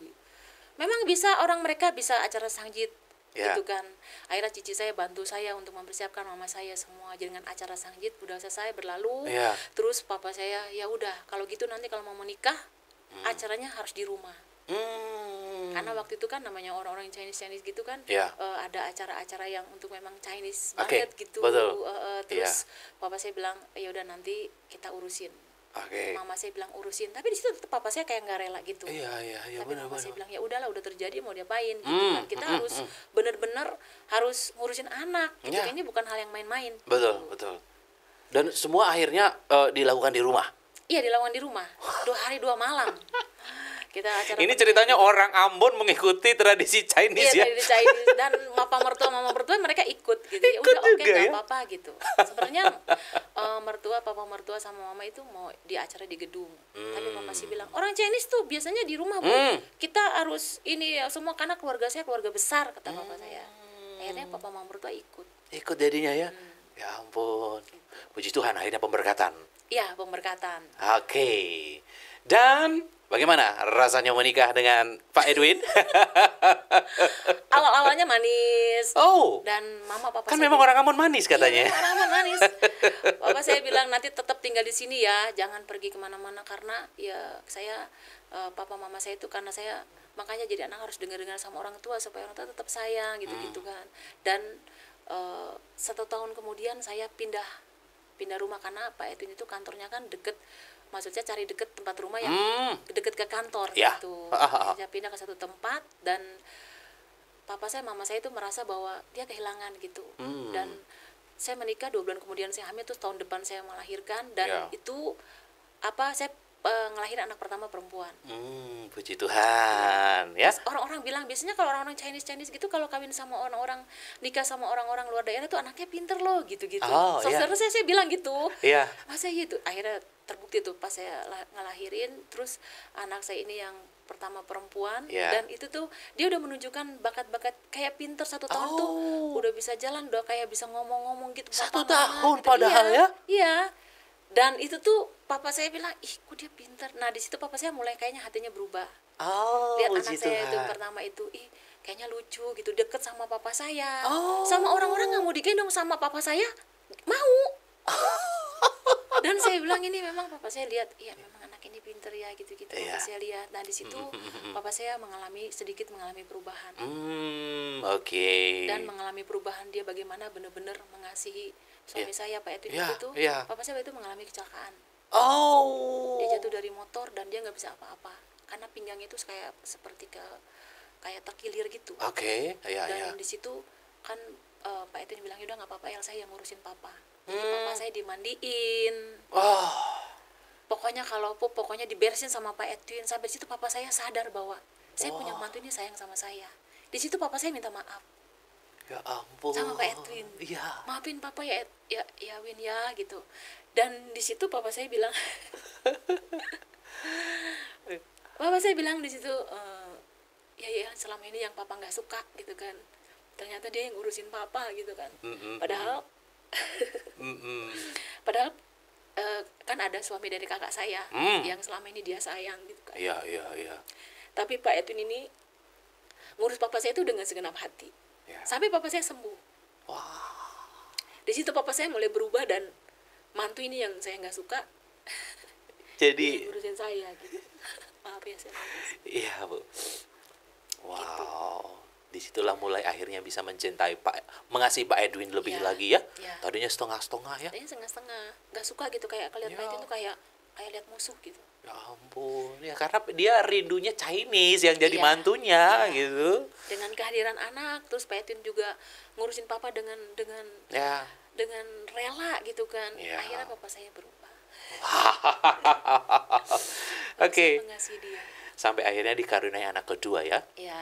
Memang bisa, orang mereka bisa acara sangjit gitu kan. Akhirnya cici saya bantu saya untuk mempersiapkan mama saya semua. Jadi dengan acara sangjit udah selesai berlalu. Terus papa saya, ya udah kalau gitu nanti kalau mau menikah acaranya harus di rumah. Karena waktu itu kan namanya orang-orang Chinese gitu kan, ada acara-acara yang untuk memang Chinese banget gitu. Terus papa saya bilang, ya udah nanti kita urusin. Mama saya bilang urusin, tapi di situ tetap papa saya kayak nggak rela gitu. Tapi mama saya bilang ya udahlah, udah terjadi mau diapain gitu kan. Kita harus benar-benar harus ngurusin anak. Gitu. Ini bukan hal yang main-main. Betul. Dan semua akhirnya dilakukan di rumah. Iya, dilakukan di rumah. 2 hari 2 malam. Kita acara ini ceritanya orang Ambon mengikuti tradisi Chinese ya. Tradisi Chinese, dan mama mertua mereka ikut gitu. Ya udah oke, nggak apa-apa gitu. Sebenarnya papa mertua sama mama itu mau di acara di gedung. Tapi mama sih bilang, orang Chinese tuh biasanya di rumah, Bu. Kita harus ini ya semua, karena keluarga saya keluarga besar, kata papa saya. Akhirnya papa mama mertua ikut. Ikut jadinya ya. Ya ampun. Puji Tuhan, akhirnya pemberkatan. Iya, pemberkatan. Oke. Dan bagaimana rasanya menikah dengan Pak Edwin? Awal-awalnya manis. Dan mama papa kan memang orang Ambon manis katanya. Iya, orang Ambon manis. Papa saya bilang nanti tetap tinggal di sini ya, jangan pergi kemana-mana, karena ya saya papa mama saya itu, karena saya makanya jadi anak harus dengar-dengar sama orang tua supaya orang tua tetap sayang gitu kan. Dan 1 tahun kemudian saya pindah rumah, karena Pak Edwin itu kantornya kan deket. Maksudnya cari deket tempat rumah yang deket ke kantor gitu. Saya pindah ke satu tempat, dan papa saya mama saya itu merasa bahwa dia kehilangan gitu. Dan saya menikah 2 bulan kemudian saya hamil, terus tahun depan saya melahirkan, dan itu saya ngelahirin anak pertama perempuan. Puji Tuhan ya. Orang-orang bilang biasanya kalau orang-orang Chinese gitu, kalau kawin sama orang-orang, nikah sama orang-orang luar daerah tuh anaknya pinter loh gitu-gitu. Saudara saya bilang gitu. Masa gitu. Akhirnya terbukti tuh pas saya ngelahirin, terus anak saya ini yang pertama perempuan, dan itu tuh dia udah menunjukkan bakat-bakat kayak pinter. 1 tahun tuh udah bisa jalan, udah kayak bisa ngomong-ngomong gitu. 1 tahun gitu. Padahal ya. Iya. Dan itu tuh papa saya bilang, ih kok dia pinter. Nah di situ papa saya mulai kayaknya hatinya berubah. Lihat anak saya itu pertama itu, ih kayaknya lucu gitu, deket sama papa saya. Sama orang-orang nggak mau digendong sama papa saya, mau. saya bilang ini memang papa saya lihat, iya memang anak ini pinter ya gitu-gitu. Iya. Papa saya lihat. Nah di situ papa saya sedikit mengalami perubahan. Oke. Dan mengalami perubahan dia bagaimana benar-benar mengasihi suami saya Pak Edwin Iya, itu. iya. Papa saya waktu itu mengalami kecelakaan. Oh. Dia jatuh dari motor dan dia nggak bisa apa-apa karena pinggangnya itu kayak terkilir gitu. Oke, iya, iya. Dan di situ kan Pak Edwin bilang udah nggak apa-apa, Elsa yang ngurusin papa. Jadi papa saya dimandiin. Oh. Pokoknya diberesin sama Pak Edwin. Sampai di situ papa saya sadar bahwa saya punya mantu ini sayang sama saya. Di situ papa saya minta maaf Ya ampun. sama Pak Edwin. Iya. Maafin papa ya Win ya gitu. Dan di situ papa saya bilang di situ ya selama ini yang papa nggak suka gitu kan, ternyata dia yang ngurusin papa gitu kan. Padahal kan ada suami dari kakak saya yang selama ini dia sayang gitu kan. Iya, iya, iya. Tapi Pak Edwin ini ngurus papa saya itu dengan segenap hati. Ya. Sampai papa saya sembuh. Wah. Di situ papa saya mulai berubah dan mantu ini yang saya nggak suka Jadi dia ngurusin saya gitu. Maaf ya saya nangis. iya, Bu. Wow. Disitulah mulai akhirnya bisa mengasihi Pak Edwin lebih Iya, lagi ya. iya. Tadinya setengah-setengah ya. Tadinya setengah-setengah, nggak suka gitu, kayak lihat Ya. Pak Edwin tuh kayak lihat musuh gitu. Ya ampun. Ya karena dia rindunya Chinese yang jadi Iya, mantunya iya. gitu. Dengan kehadiran anak, terus Pak Edwin juga ngurusin papa dengan Ya. rela gitu kan. Iya. Akhirnya papa saya berubah. Oke. Saya mengasihi dia. Sampai akhirnya dikaruniai anak kedua ya. Ya.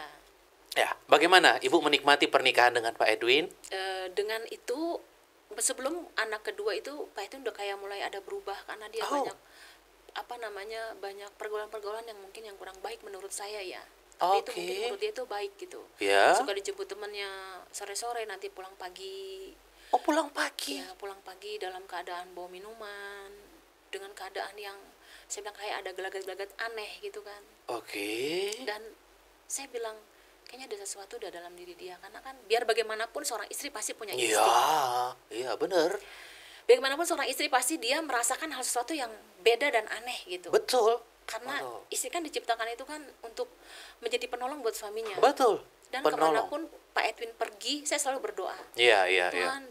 Ya, bagaimana Ibu menikmati pernikahan dengan Pak Edwin? Dengan itu sebelum anak kedua itu Pak Edwin udah kayak mulai ada berubah karena dia Oh. banyak pergaulan-pergaulan yang mungkin yang kurang baik menurut saya ya. Tapi itu Oke. mungkin menurut dia itu baik gitu. Ya. Suka dijemput temennya sore-sore, nanti pulang pagi. Oh, pulang pagi. Ya, pulang pagi dalam keadaan bawa minuman, dengan keadaan yang saya bilang kayak ada gelagat-gelagat aneh gitu kan. Oke. Dan saya bilang kayaknya ada sesuatu udah dalam diri dia, karena kan biar bagaimanapun seorang istri pasti punya istri. Iya, iya benar. Bagaimanapun seorang istri pasti dia merasakan hal sesuatu yang beda dan aneh gitu. Betul. Karena Betul. istri kan diciptakan itu kan untuk menjadi penolong buat suaminya. Betul. Dan Penolong. kemanapun Pak Edwin pergi, saya selalu berdoa. Iya, iya, iya. Tuhan,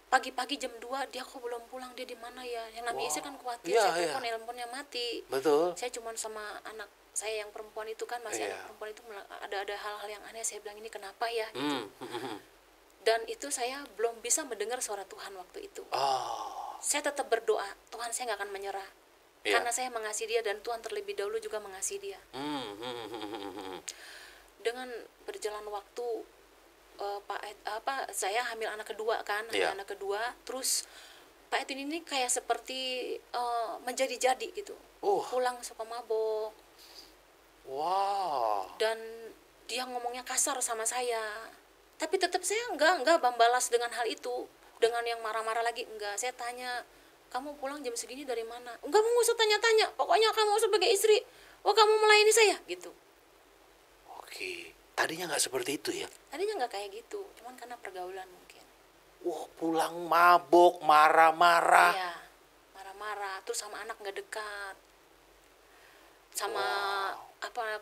pagi-pagi jam 2 dia kok belum pulang, dia di mana ya? Yang namanya istri kan khawatir, Iya, saya iya. telepon handphonenya mati. Betul. Saya cuma sama anak saya yang perempuan itu kan, masih Iya. anak perempuan itu ada hal-hal yang aneh. Saya bilang ini kenapa ya gitu. Hmm. Dan itu saya belum bisa mendengar suara Tuhan waktu itu. Oh. Saya tetap berdoa, Tuhan saya nggak akan menyerah. Iya. Karena saya mengasihi dia dan Tuhan terlebih dahulu juga mengasihi dia. Dengan berjalan waktu saya hamil anak kedua kan, Iya. anak kedua, terus Pak Edwin ini kayak seperti menjadi-jadi gitu. Pulang suka mabok Wow. dan dia ngomongnya kasar sama saya. Tapi tetap saya enggak membalas dengan hal itu, dengan yang marah-marah lagi enggak. Saya tanya, kamu pulang jam segini dari mana? Enggak mau usah tanya-tanya. Pokoknya kamu sebagai istri, kamu melayani saya gitu. Oke. Tadinya nggak seperti itu ya? Tadinya nggak kayak gitu, cuman karena pergaulan mungkin. Wah, pulang mabok, marah-marah. Iya, marah-marah, terus sama anak nggak dekat, sama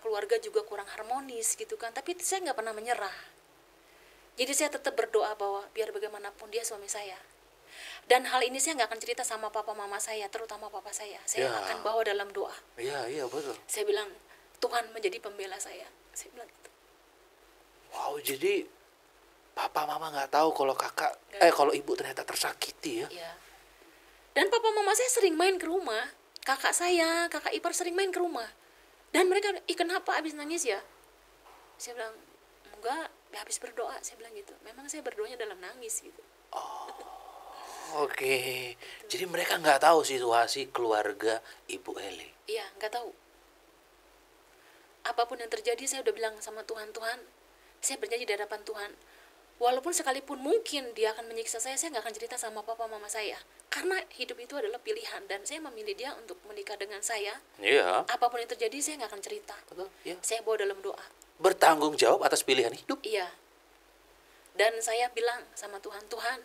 keluarga juga kurang harmonis gitu kan. Tapi saya nggak pernah menyerah. Jadi saya tetap berdoa bahwa biar bagaimanapun dia suami saya. Dan hal ini saya nggak akan cerita sama papa mama saya, terutama papa saya. Saya Ya. akan bawa dalam doa. Iya, iya betul. Saya bilang, Tuhan menjadi pembela saya. Saya bilang gitu. Wow, jadi papa mama nggak tahu kalau kalau ibu ternyata tersakiti ya? Ya. Dan papa mama saya sering main ke rumah. Kakak ipar sering main ke rumah. Dan mereka, kenapa abis nangis ya? Saya bilang, enggak, habis berdoa. Saya bilang gitu. Memang saya berdoanya dalam nangis gitu. Oke. Jadi mereka nggak tahu situasi keluarga Ibu Eli. Iya, nggak tahu. Apapun yang terjadi, saya udah bilang sama Tuhan, saya berjanji di hadapan Tuhan. Walaupun sekalipun mungkin dia akan menyiksa saya nggak akan cerita sama papa mama saya. Karena hidup itu adalah pilihan dan saya memilih dia untuk menikah dengan saya. Iya. Apapun yang terjadi, saya nggak akan cerita. Betul. Iya. Saya bawa dalam doa. Bertanggung jawab atas pilihan hidup. Iya. Dan saya bilang sama Tuhan,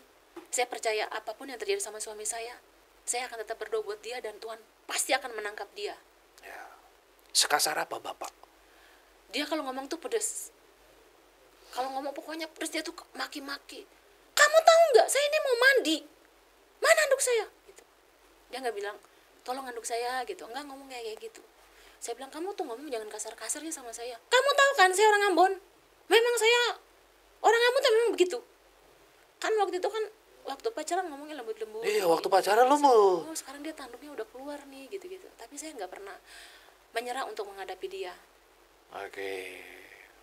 saya percaya apapun yang terjadi sama suami saya, saya akan tetap berdoa buat dia dan Tuhan pasti akan menangkap dia. Ya. Sekasar apa Bapak? Dia kalau ngomong tuh pedes. Kalau ngomong pokoknya pedes, dia tuh maki-maki. Kamu tahu nggak, saya ini mau mandi. Mana handuk saya? Gitu. Dia nggak bilang, tolong handuk saya gitu. Enggak ngomong kayak gitu. Saya bilang, kamu tuh ngomong jangan kasar-kasar ya sama saya. Kamu tahu kan saya orang Ambon. Memang saya orang Ambon tuh memang begitu. Kan waktu itu kan waktu pacaran ngomongnya lembut-lembut. Iya, waktu pacaran lu mau. Oh, sekarang dia tanduknya udah keluar nih gitu-gitu. Tapi saya nggak pernah menyerah untuk menghadapi dia. Oke.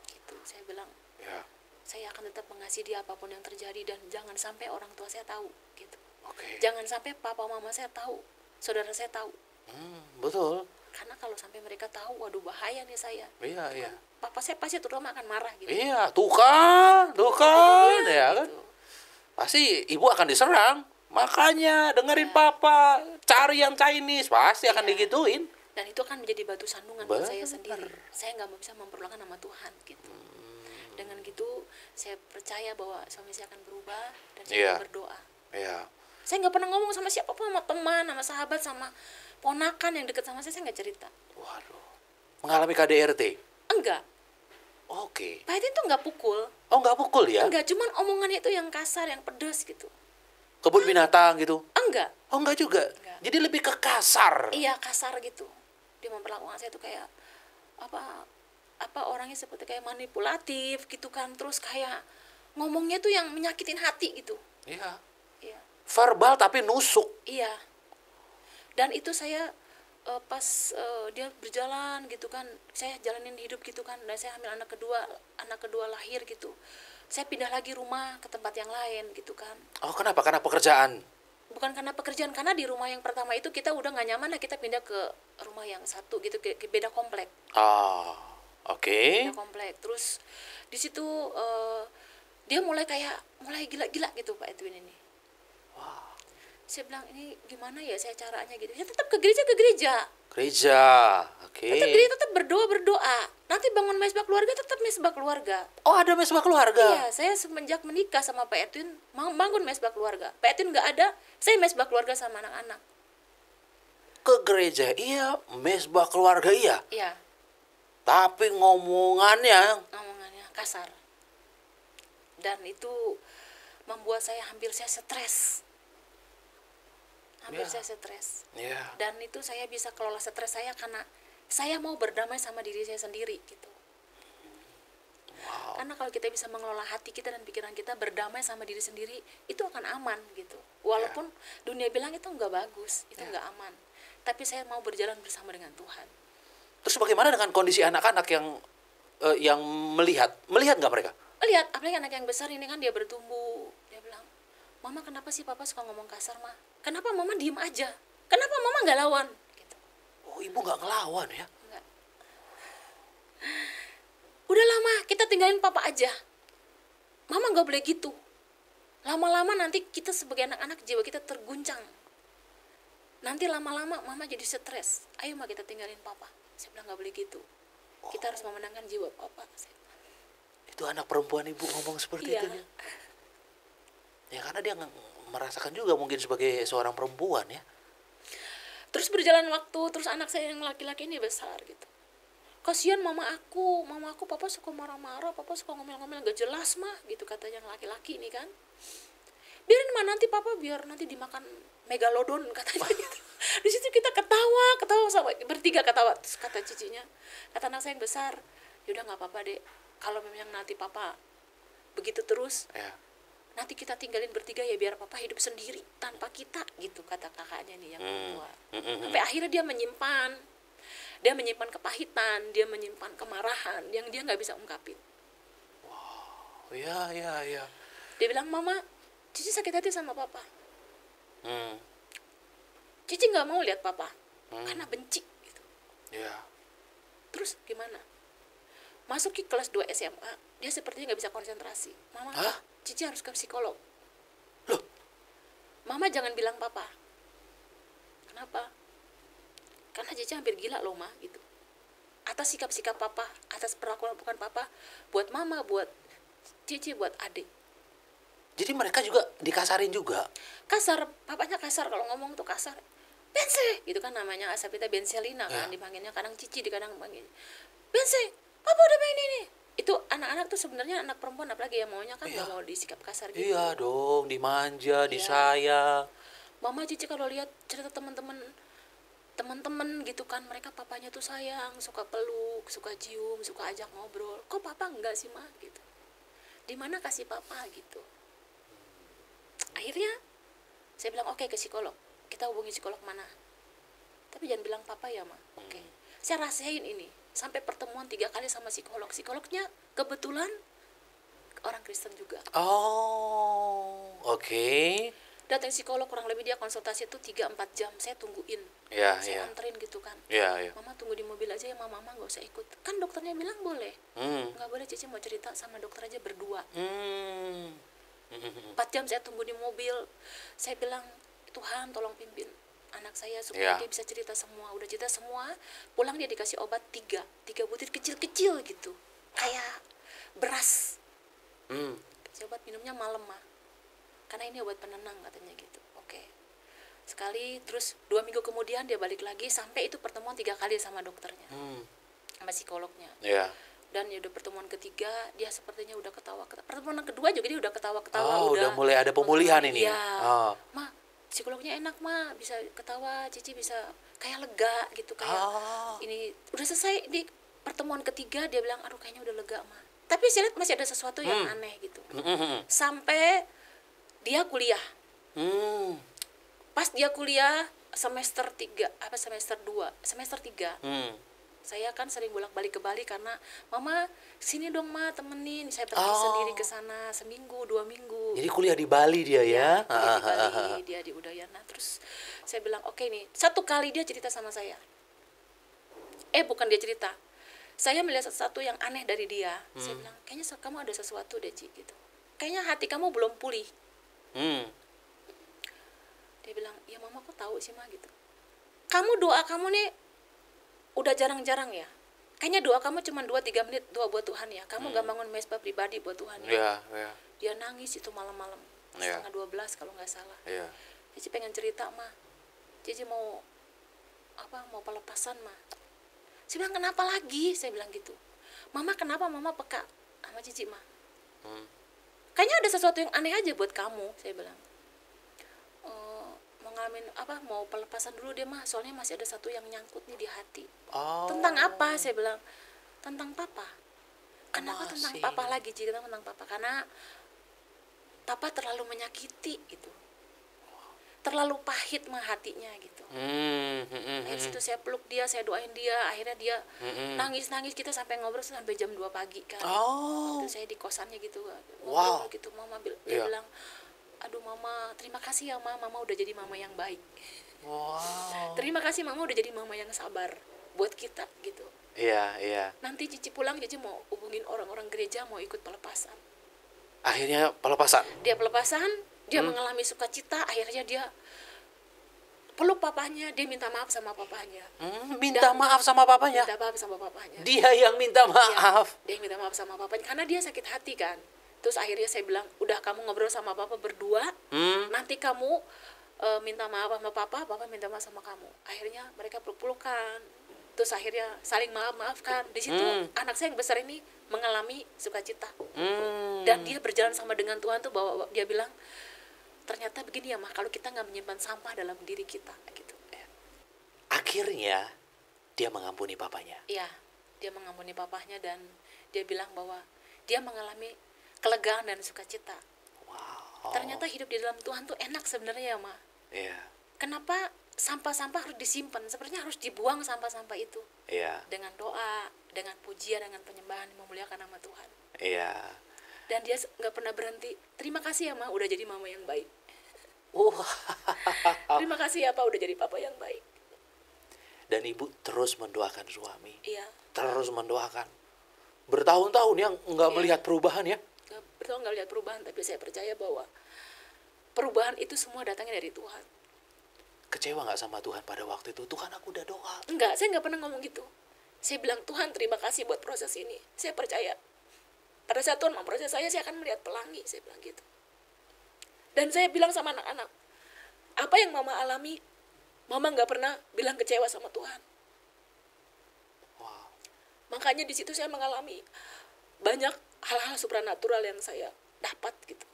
Gitu. Saya bilang, Ya. saya akan tetap mengasihi dia apapun yang terjadi dan jangan sampai orang tua saya tahu gitu. Oke. Jangan sampai papa mama saya tahu, saudara saya tahu. Betul. Karena kalau sampai mereka tahu, waduh bahaya nih saya. Iya, iya. Papa saya pasti terutama akan marah gitu. Iya, tuh kan, Iya, ya kan. gitu. Pasti ibu akan diserang. Makanya dengerin Ya. papa, cari yang Chinese, pasti akan Iya. digituin. Dan itu akan menjadi batu sandungan buat saya Benar. sendiri. Saya nggak mau bisa memperlukan nama Tuhan gitu. Dengan gitu, saya percaya bahwa suami saya akan berubah dan saya Iya. akan berdoa. Iya. Saya nggak pernah ngomong sama siapapun, sama teman, sama sahabat, sama ponakan yang dekat sama saya nggak cerita. Waduh. Mengalami KDRT. Enggak. Oke. Pak Edwin tuh nggak pukul. Oh, nggak pukul ya? Enggak, cuman omongannya itu yang kasar, yang pedas gitu. Kebun binatang gitu. Enggak. Oh, enggak juga. Enggak. Jadi lebih ke kasar. Iya, kasar gitu. Dia memperlakukan saya tuh kayak apa orangnya seperti kayak manipulatif gitu kan, terus kayak ngomongnya tuh yang menyakitin hati gitu. Iya. Iya. Verbal tapi nusuk. Iya. Dan itu saya pas dia berjalan gitu kan, saya jalanin hidup gitu kan, dan saya hamil anak kedua lahir gitu. Saya pindah lagi rumah ke tempat yang lain gitu kan. Oh, kenapa? Karena pekerjaan. Bukan karena pekerjaan, karena di rumah yang pertama itu kita udah nggak nyaman, nah kita pindah ke rumah yang satu gitu, ke beda komplek. Ah, oke. Beda komplek. Terus di situ dia mulai gila-gila gitu Pak Edwin ini. Saya bilang, ini gimana ya saya caranya gitu. Saya tetap ke gereja. Gereja. Oke. Tetap berdoa. Nanti bangun mesbah keluarga, tetap mesbah keluarga. Oh, ada mesbah keluarga. Iya, saya semenjak menikah sama Pak Edwin bangun mesbah keluarga. Pak Edwin nggak ada, saya mesbah keluarga sama anak-anak. Ke gereja iya, mesbah keluarga iya. Iya, Tapi ngomongannya ngomongannya kasar. Dan itu membuat saya stres. Ya. Saya stres. ya. Dan itu saya bisa kelola stres saya karena saya mau berdamai sama diri saya sendiri gitu. Wow. Karena kalau kita bisa mengelola hati kita dan pikiran kita berdamai sama diri sendiri, itu akan aman gitu. Walaupun dunia bilang itu nggak bagus, itu nggak aman. Tapi saya mau berjalan bersama dengan Tuhan. Terus bagaimana dengan kondisi anak-anak yang melihat nggak mereka? Lihat, apalagi anak yang besar ini kan dia bertumbuh. Dia bilang, Mama kenapa sih Papa suka ngomong kasar, Ma? Kenapa Mama diem aja? Kenapa Mama nggak lawan? Gitu. Oh, ibu nggak ngelawan ya? Enggak. Udah lama kita tinggalin Papa aja. Mama nggak boleh gitu. Lama-lama nanti kita sebagai anak-anak jiwa kita terguncang. Nanti lama-lama Mama jadi stres. Ayo Ma kita tinggalin Papa. Saya bilang nggak boleh gitu. Kita harus memenangkan jiwa Papa. Itu anak perempuan ibu ngomong seperti Iya. itu ya? Ya karena dia merasakan juga mungkin sebagai seorang perempuan ya. Terus berjalan waktu, terus anak saya yang laki-laki ini besar gitu. Kasihan mama aku Papa suka marah-marah, Papa suka ngomel-ngomel gak jelas mah gitu kata yang laki-laki ini kan. Biarin mah nanti Papa biar nanti dimakan megalodon katanya gitu. Di situ kita ketawa sama bertiga ketawa. Terus kata cicinya, kata anak saya yang besar, yaudah nggak apa-apa dek, kalau memang nanti Papa begitu terus, Ya. nanti kita tinggalin bertiga ya biar Papa hidup sendiri tanpa kita gitu kata kakaknya nih yang tua. Sampai akhirnya dia menyimpan kepahitan, dia menyimpan kemarahan yang dia nggak bisa ungkapin. Ya. Dia bilang, Mama, Cici sakit hati sama Papa. Hmm. Cici nggak mau lihat Papa karena benci gitu. Ya. Terus gimana? Masuk ke kelas 2 SMA, dia sepertinya nggak bisa konsentrasi. Mama, Hah? Cici harus ke psikolog. Loh? Mama jangan bilang Papa. Kenapa? Karena Cici hampir gila loh, Ma, gitu. Atas sikap-sikap Papa, atas perlakuan bukan Papa, buat Mama, buat Cici, buat adik. Jadi mereka juga dikasarin juga. Kasar, papanya kasar, kalau ngomong tuh kasar. Bense, gitu kan namanya Asapita Benselina kan, dipanggilnya kadang Cici, kadang panggil Bense, papa udah main ini. Itu anak-anak tuh sebenarnya anak perempuan apalagi yang maunya kan nggak mau disikap kasar gitu. Iya dong, dimanja, disayang. Mama Cici kalau lihat cerita teman-teman gitu kan, mereka papanya tuh sayang, suka peluk, suka cium, suka ajak ngobrol. Kok papa enggak sih mah gitu? Di mana kasih papa gitu? Akhirnya saya bilang oke, ke psikolog. Kita hubungi psikolog mana? Tapi jangan bilang papa ya mah. Oke. Saya rasain ini sampai pertemuan 3 kali sama psikolog. Psikolognya kebetulan orang Kristen juga. Oh, oke. Datang psikolog kurang lebih dia konsultasi itu 3-4 jam. Saya tungguin. Saya anterin gitu kan. Mama tunggu di mobil aja ya, mama nggak usah ikut. Kan dokternya bilang boleh. Nggak boleh, Cici mau cerita sama dokter aja berdua. 4 jam saya tunggu di mobil. Saya bilang, Tuhan tolong pimpin anak saya supaya dia bisa cerita semua. Udah cerita semua, pulang dia dikasih obat 3 butir kecil-kecil gitu, kayak beras. Kasih obat, minumnya malam mah, karena ini obat penenang katanya gitu. Oke. Sekali, terus 2 minggu kemudian dia balik lagi, sampai itu pertemuan 3 kali sama dokternya, sama psikolognya. Dan ya udah pertemuan ketiga dia sepertinya udah ketawa. Pertemuan kedua juga dia udah ketawa-ketawa. Udah mulai ada pemulihan ini. Ma, psikolognya enak mah, bisa ketawa, Cici bisa kayak lega gitu, kayak ini udah selesai. Di pertemuan ketiga dia bilang, aduh kayaknya udah lega mah. Tapi saya lihat masih ada sesuatu yang aneh gitu. Sampai dia kuliah. Pas dia kuliah semester 3 semester 3. Saya kan sering bolak-balik ke Bali karena mama sini dong ma, temenin. Saya pergi sendiri ke sana seminggu 2 minggu. Jadi kuliah di Bali dia ya? Kuliah di Bali, dia di Udayana. Terus saya bilang oke nih, 1 kali dia cerita sama saya. Bukan dia cerita, saya melihat sesuatu yang aneh dari dia. Saya bilang kayaknya kamu ada sesuatu deh Ci gitu. Kayaknya hati kamu belum pulih. Dia bilang, ya mama kok tahu sih ma gitu. Kamu doa kamu nih udah jarang-jarang ya. Kayaknya doa kamu cuma 2-3 menit doa buat Tuhan ya. Kamu gak bangun mesbah pribadi buat Tuhan ya. Dia nangis itu malam-malam, setengah 12 kalau nggak salah. Cici pengen cerita mah. Cici mau pelepasan mah. Saya bilang kenapa lagi? Saya bilang gitu. Mama kenapa mama peka sama Cici mah? Kayaknya ada sesuatu yang aneh aja buat kamu, saya bilang. Ngalamin mau pelepasan dulu deh mah, soalnya masih ada satu yang nyangkut nih di hati. Tentang apa? Saya bilang tentang papa. Kenapa tentang papa lagi? Jadi tentang papa karena papa terlalu menyakiti gitu, terlalu pahit mah hatinya gitu. Dari situ saya peluk dia, saya doain dia, akhirnya dia nangis kita sampai ngobrol sampai jam 2 pagi kan. Waktu saya di kosannya gitu, ngobrol gitu. Mama dia bilang, aduh mama, terima kasih ya mama udah jadi mama yang baik. Terima kasih mama udah jadi mama yang sabar buat kita gitu. Nanti Cici pulang, Cici mau hubungin orang-orang gereja mau ikut pelepasan. Akhirnya pelepasan. Dia pelepasan, dia mengalami sukacita, akhirnya dia peluk papanya, dia minta maaf sama papanya. Minta maaf sama papanya. Dia yang minta maaf. Dia minta maaf sama papanya karena dia sakit hati kan. Terus akhirnya saya bilang, udah kamu ngobrol sama papa berdua, nanti kamu minta maaf sama papa minta maaf sama kamu. Akhirnya mereka peluk-pelukan. Terus akhirnya saling maaf-maafkan. Di situ anak saya yang besar ini mengalami sukacita. Dan dia berjalan sama dengan Tuhan tuh, bahwa dia bilang, ternyata begini ya mah, kalau kita nggak menyimpan sampah dalam diri kita gitu. Akhirnya dia mengampuni papanya. Iya, dia mengampuni papanya dan dia bilang bahwa dia mengalami kelegaan dan sukacita. Ternyata hidup di dalam Tuhan tuh enak sebenarnya ya ma. Kenapa sampah-sampah harus disimpan? Sebenarnya harus dibuang sampah-sampah itu. Dengan doa, dengan pujian, dengan penyembahan, memuliakan nama Tuhan. Dan dia nggak pernah berhenti. Terima kasih ya ma, udah jadi mama yang baik. Terima kasih ya pak, udah jadi papa yang baik. Dan ibu terus mendoakan suami. Terus mendoakan. Bertahun-tahun yang nggak melihat perubahan ya. Betul, nggak lihat perubahan, tapi saya percaya bahwa perubahan itu semua datangnya dari Tuhan. Kecewa nggak sama Tuhan pada waktu itu? Tuhan, aku udah doa. Enggak, saya nggak pernah ngomong gitu. Saya bilang, Tuhan terima kasih buat proses ini. Saya percaya pada saat Tuhan memproses saya akan melihat pelangi. Saya bilang gitu. Dan saya bilang sama anak-anak, apa yang mama alami, mama nggak pernah bilang kecewa sama Tuhan. Wow. Makanya di situ saya mengalami banyak hal-hal supranatural yang saya dapat gitu.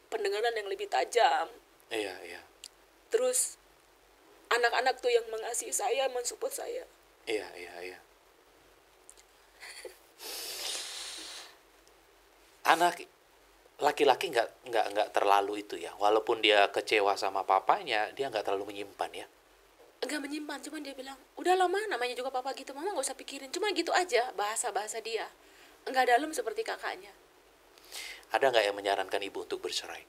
Pendengaran yang lebih tajam. Iya, iya. Terus anak-anak tuh yang mengasihi saya, mensupport saya. Iya, iya, iya. Anak laki-laki nggak terlalu itu ya, walaupun dia kecewa sama papanya, dia nggak terlalu menyimpan ya. Enggak menyimpan, cuman dia bilang, udah lama namanya juga papa gitu, mama nggak usah pikirin, cuma gitu aja bahasa-bahasa dia. Enggak dalam seperti kakaknya. Ada nggak yang menyarankan ibu untuk bercerai?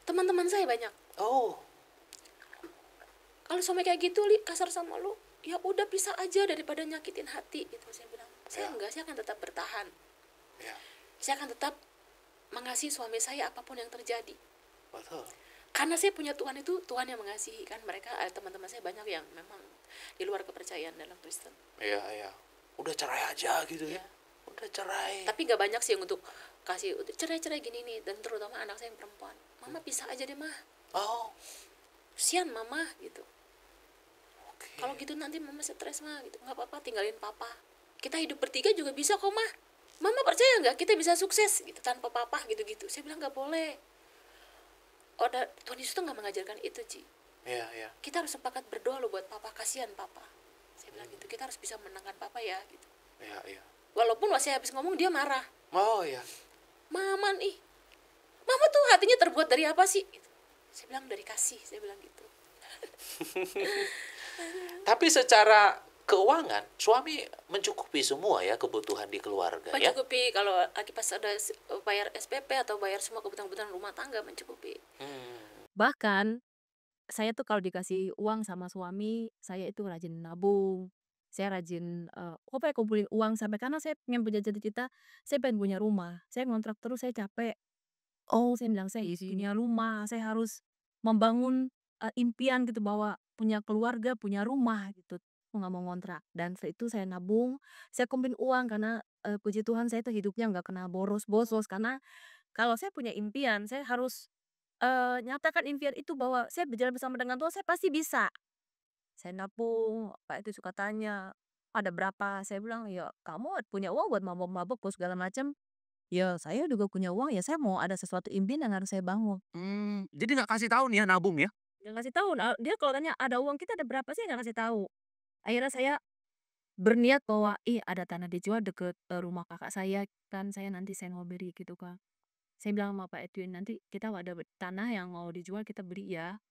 Teman-teman saya banyak. Oh, Kalau suami kayak gitu, Li, kasar sama lu, ya udah pisah aja daripada nyakitin hati gitu. Saya bilang, saya enggak, saya akan tetap bertahan. ya, Saya akan tetap mengasihi suami saya apapun yang terjadi. betul. Karena saya punya Tuhan, itu Tuhan yang mengasihi. Kan mereka, teman-teman saya banyak yang memang di luar kepercayaan dalam Kristen. Iya, iya. Udah cerai aja gitu ya. Ya. Udah cerai. Tapi nggak banyak sih yang untuk kasih cerai-cerai gini nih. Dan terutama anak saya yang perempuan, mama pisah aja deh mah, Oh, kasian mama gitu. oke. Kalau gitu nanti mama stres mah gitu. Nggak apa-apa, tinggalin papa, kita hidup bertiga juga bisa kok mah. Mama percaya nggak kita bisa sukses gitu tanpa papa gitu-gitu. Saya bilang nggak boleh. Tuhan Yesus tuh nggak mengajarkan itu, Ci. Iya, iya. Kita harus sepakat berdoa loh buat papa, kasihan papa. Saya bilang gitu, kita harus bisa menenangkan papa ya gitu. Iya, iya. Walaupun waktu saya habis ngomong dia marah. Oh, iya. Mama nih, mama tuh hatinya terbuat dari apa sih gitu. Saya bilang dari kasih, saya bilang gitu. Tapi secara keuangan, suami mencukupi semua ya kebutuhan di keluarga ya. Mencukupi kalau lagi pas ada bayar SPP atau bayar semua kebutuhan-kebutuhan rumah tangga, mencukupi. Bahkan saya tuh kalau dikasih uang sama suami, saya itu rajin nabung. Saya rajin pokoknya kumpulin uang sampai karena saya pengen punya cita-cita, saya pengen punya rumah. Saya ngontrak terus saya capek. Oh, saya bilang saya punya rumah, saya harus membangun impian gitu bahwa punya keluarga, punya rumah gitu. Aku nggak mau ngontrak. Dan setelah itu saya nabung, saya kumpulin uang karena puji Tuhan saya tuh hidupnya nggak kena boros-boros karena kalau saya punya impian, saya harus nyatakan impian itu bahwa saya berjalan bersama dengan Tuhan, saya pasti bisa. Saya nabung, Pak itu suka tanya, "Ada berapa?" Saya bilang, "Ya kamu punya uang buat mabok-mabok, buat segala macam. Ya saya juga punya uang, ya saya mau ada sesuatu impian yang harus saya bangun." Jadi nggak kasih tahu nih ya, nabung ya? Dia ngasih tahu, dia kalau tanya, "Ada uang kita ada berapa?" Saya nggak kasih tahu. Akhirnya saya berniat bahwa, "Ih ada tanah dijual deket, rumah kakak saya, kan saya nanti saya mau beli," gitu kan. Saya bilang sama Pak Edwin, "Nanti kita ada tanah yang mau dijual kita beli ya."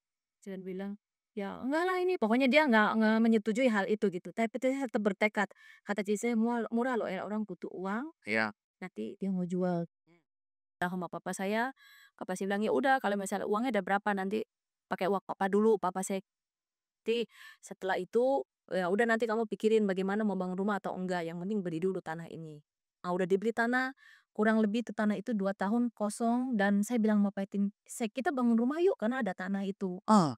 Saya bilang, "Ya enggak lah ini," pokoknya dia nggak menyetujui hal itu gitu. Tapi saya tetap bertekad. Kata istri saya, Murah loh ya orang butuh uang, Iya. nanti dia mau jual." Bilang sama papa saya bilang, "Ya udah kalau misalnya uangnya ada berapa nanti pakai uang papa dulu." Papa saya, "Nanti setelah itu ya udah nanti kamu pikirin bagaimana mau bangun rumah atau enggak, yang penting beli dulu tanah ini." Ah udah dibeli tanah, kurang lebih tuh tanah itu 2 tahun kosong dan saya bilang sama Pak Edwin, Kita bangun rumah yuk karena ada tanah itu." Ah,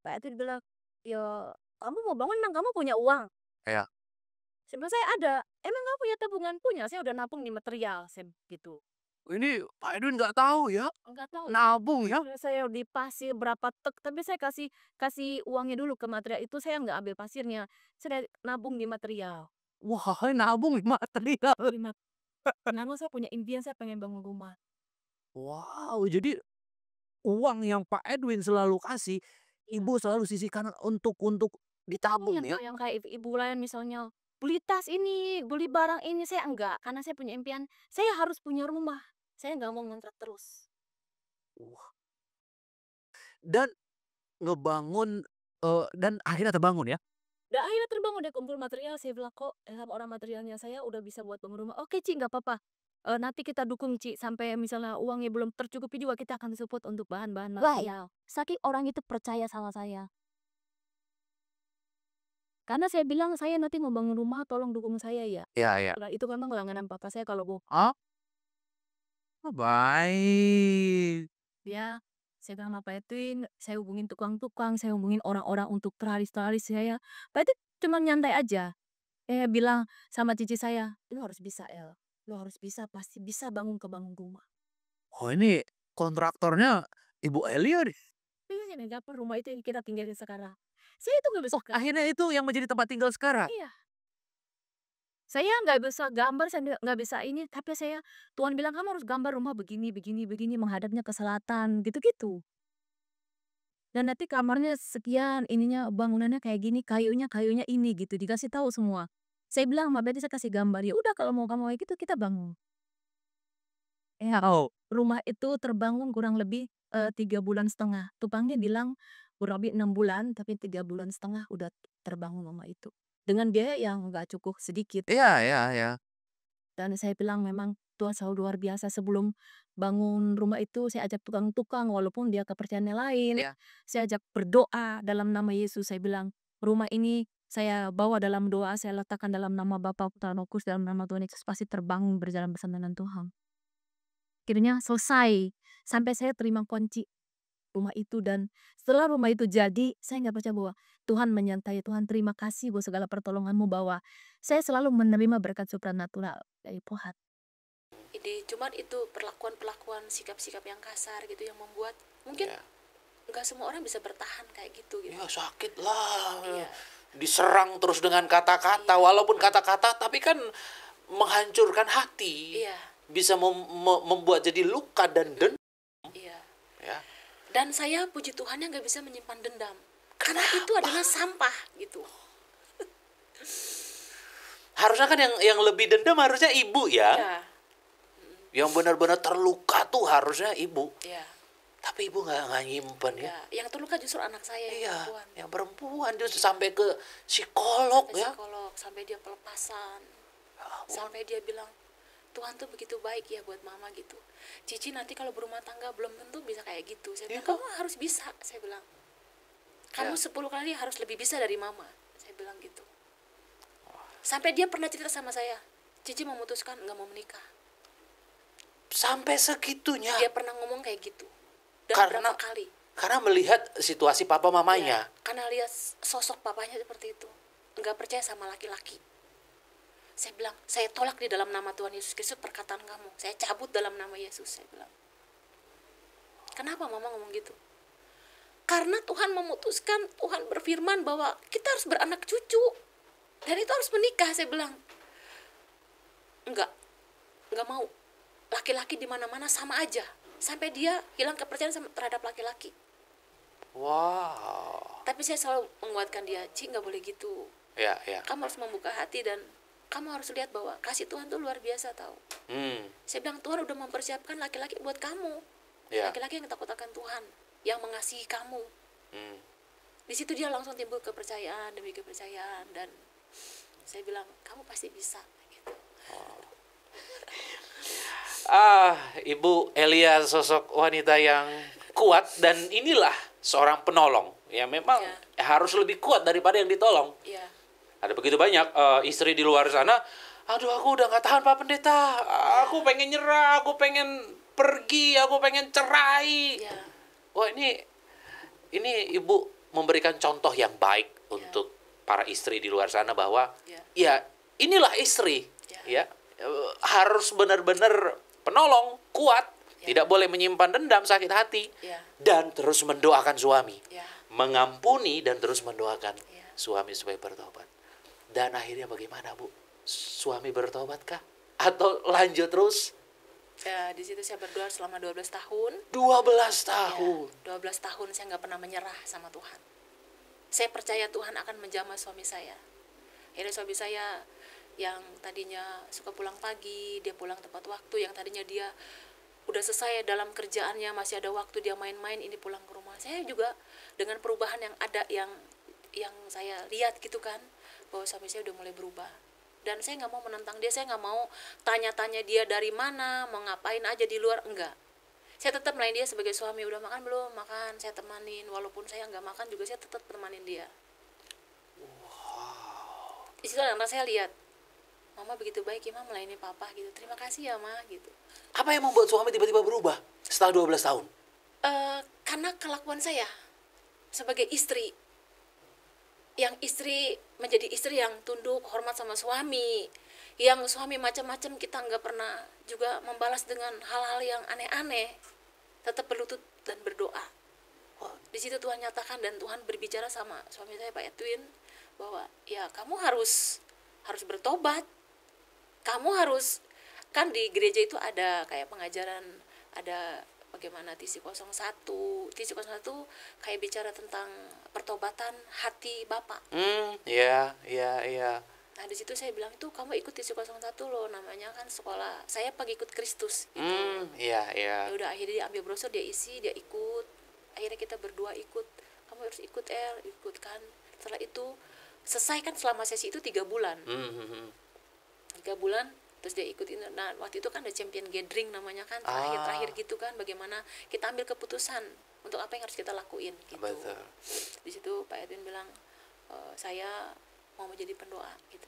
Pak Edwin bilang, "Ya kamu mau bangun emang kamu punya uang?" iya. Saya bilang, "Saya ada." "Emang kamu punya tabungan?" "Punya, saya udah nabung di material," saya gitu. Ini Pak Edwin nggak tahu ya, Enggak tahu. nabung ya? Udah saya di pasir berapa tapi saya kasih kasih uangnya dulu ke material itu, saya nggak ambil pasirnya. Saya nabung di material. Wah, nabung di material. Di mat Karena saya punya impian, saya pengen bangun rumah. Wow, jadi uang yang Pak Edwin selalu kasih, Ibu selalu sisihkan untuk ditabung ya? Yang kayak ibu-ibu lain misalnya, "Beli tas ini, beli barang ini," saya enggak. Karena saya punya impian, saya harus punya rumah. Saya nggak mau ngontrak terus. Wah, dan ngebangun, dan akhirnya terbangun ya? Dan akhirnya terbangun deh kumpul material, saya bilang, "Kok sama orang materialnya saya udah bisa buat bangun rumah." "Oke Ci, nggak apa-apa, nanti kita dukung Ci, sampai misalnya uangnya belum tercukupi juga kita akan support untuk bahan-bahan material." Saking orang itu percaya sama saya. Karena saya bilang, "Saya nanti mau bangun rumah, tolong dukung saya ya." Iya, iya. Nah itu memang langganan papa saya kalau mau Oh, baik. dia, saya bilang sama Pak Edwin, saya hubungin tukang-tukang, saya hubungin orang-orang untuk teralis-teralis saya. Pak Edwin cuma nyantai aja. Bilang sama cici saya, "Lu harus bisa El, lu harus bisa, pasti bisa bangun rumah." Oh ini kontraktornya Ibu Elia nih. Ini nih apa rumah itu yang kita tinggalin sekarang. Saya itu nggak bisa Akhirnya itu yang menjadi tempat tinggal sekarang. iya. Saya nggak bisa gambar, saya nggak bisa ini, tapi Tuhan bilang kamu harus gambar rumah begini, begini, begini, menghadapnya ke selatan, gitu-gitu. Dan nanti kamarnya sekian, ininya bangunannya kayak gini, kayunya ini gitu, dikasih tahu semua. Saya bilang, "Ma, berarti saya kasih gambar." Ya udah kalau mau kamu kayak gitu kita bangun. Ya, Oh, rumah itu terbangun kurang lebih 3,5 bulan. Tukangnya bilang kurang lebih 6 bulan, tapi 3,5 bulan udah terbangun rumah itu. Dengan biaya yang nggak cukup sedikit. iya iya iya. Dan saya bilang memang Tuhan selalu luar biasa. Sebelum bangun rumah itu saya ajak tukang-tukang walaupun dia kepercayaannya lain. Iya. Saya ajak berdoa dalam nama Yesus. Saya bilang rumah ini saya bawa dalam doa, saya letakkan dalam nama Bapa, Putra, Roh Kudus, dalam nama Tuhan Yesus pasti terbangun berjalan bersama dengan Tuhan. Akhirnya selesai sampai saya terima kunci rumah itu, dan setelah rumah itu jadi saya nggak percaya bahwa Tuhan menyertai. Tuhan terima kasih buat segala pertolonganmu, bahwa saya selalu menerima berkat supranatural dari Tuhan. Cuman itu perlakuan-perlakuan, sikap-sikap yang kasar gitu yang membuat mungkin Ya. nggak semua orang bisa bertahan kayak gitu gitu. Ya sakit lah. Iya. Diserang terus dengan kata-kata, walaupun kata-kata tapi kan menghancurkan hati. Iya. Bisa membuat jadi luka dan dendam. Iya. Ya. Dan saya puji Tuhannya nggak bisa menyimpan dendam karena itu adalah sampah gitu. Harusnya kan yang lebih dendam harusnya ibu ya. Iya. Yang benar-benar terluka tuh harusnya ibu. Iya. Tapi ibu nggak nyimpen ya. Ya. Yang terluka justru anak saya yang Iya, perempuan. yang perempuan justru sampai ke psikolog Sampai ya. psikolog, sampai dia pelepasan, sampai dia bilang Tuhan tuh begitu baik ya buat mama gitu. Cici nanti kalau berumah tangga belum tentu bisa kayak gitu. Saya bilang Iya. kamu harus bisa. Saya bilang kamu 10 kali harus lebih bisa dari mama. Saya bilang gitu. Sampai dia pernah cerita sama saya, Cici memutuskan nggak mau menikah. Sampai segitunya. Dia pernah ngomong kayak gitu. Dan Karena- berapa kali? Karena melihat situasi papa mamanya. Ya, karena lihat sosok papanya seperti itu, nggak percaya sama laki-laki. Saya bilang, saya tolak di dalam nama Tuhan Yesus Kristus perkataan kamu. Saya cabut dalam nama Yesus, saya bilang. Kenapa mama ngomong gitu? Karena Tuhan memutuskan, Tuhan berfirman bahwa kita harus beranak cucu. Dan itu harus menikah, saya bilang. Enggak mau. Laki-laki di mana-mana sama aja. Sampai dia hilang kepercayaan terhadap laki-laki. Wow. Tapi saya selalu menguatkan dia, Ci, nggak boleh gitu. Ya, ya. Kamu harus membuka hati dan kamu harus lihat bahwa kasih Tuhan tuh luar biasa tahu. Saya bilang Tuhan udah mempersiapkan laki-laki buat kamu. Ya. Laki-laki yang takut akan Tuhan, yang mengasihi kamu. Di situ dia langsung timbul kepercayaan demi kepercayaan, dan saya bilang kamu pasti bisa gitu. Ibu Elia sosok wanita yang kuat, dan inilah seorang penolong. Ya memang harus lebih kuat daripada yang ditolong. Iya. Ada begitu banyak istri di luar sana, aduh aku udah gak tahan Pak Pendeta, aku pengen nyerah, aku pengen pergi, aku pengen cerai. Iya. Wah ini ibu memberikan contoh yang baik untuk para istri di luar sana bahwa ya inilah istri, ya harus benar-benar penolong, kuat, tidak boleh menyimpan dendam, sakit hati, dan terus mendoakan suami, mengampuni dan terus mendoakan suami supaya bertobat. Dan akhirnya bagaimana Bu? Suami bertobatkah? Atau lanjut terus? Ya, di situ saya berdoa selama 12 tahun. 12 tahun. Ya, 12 tahun saya nggak pernah menyerah sama Tuhan. Saya percaya Tuhan akan menjamah suami saya. Akhirnya suami saya yang tadinya suka pulang pagi, dia pulang tepat waktu. Yang tadinya dia udah selesai dalam kerjaannya, masih ada waktu dia main-main, ini pulang ke rumah. Saya juga dengan perubahan yang ada, yang saya lihat gitu kan, bahwa suami saya udah mulai berubah. Dan saya nggak mau menentang dia, saya nggak mau tanya-tanya dia dari mana, mau ngapain aja di luar, enggak. Saya tetap melayani dia sebagai suami. Udah makan belum? Makan, saya temanin. Walaupun saya nggak makan juga saya tetap temanin dia. Di situ anak saya lihat, mama begitu baik ya, mama melayani papa gitu. Terima kasih ya ma gitu. Apa yang membuat suami tiba-tiba berubah setelah 12 tahun? Karena kelakuan saya sebagai istri, yang istri menjadi istri yang tunduk, hormat sama suami, yang suami macam-macam kita nggak pernah juga membalas dengan hal-hal yang aneh-aneh, tetap berlutut dan berdoa. Di situ Tuhan nyatakan dan Tuhan berbicara sama suami saya Pak Edwin bahwa ya kamu harus bertobat. Kamu harus, kan di gereja itu ada kayak pengajaran, ada bagaimana TC 01 kayak bicara tentang pertobatan hati Bapak. Iya. Nah di situ saya bilang, itu kamu ikut TC 01 loh, namanya kan sekolah saya pengikut Kristus gitu. Iya. Ya udah, akhirnya dia ambil brosur, dia isi, dia ikut. Akhirnya kita berdua ikut. Kamu harus ikut ikut kan. Setelah itu selesai kan, selama sesi itu 3 bulan. 3 bulan terus dia ikutin. Nah waktu itu kan ada champion gathering namanya kan, terakhir gitu kan, bagaimana kita ambil keputusan untuk apa yang harus kita lakuin gitu. Betul. Di situ Pak Edwin bilang, saya mau menjadi pendoa gitu.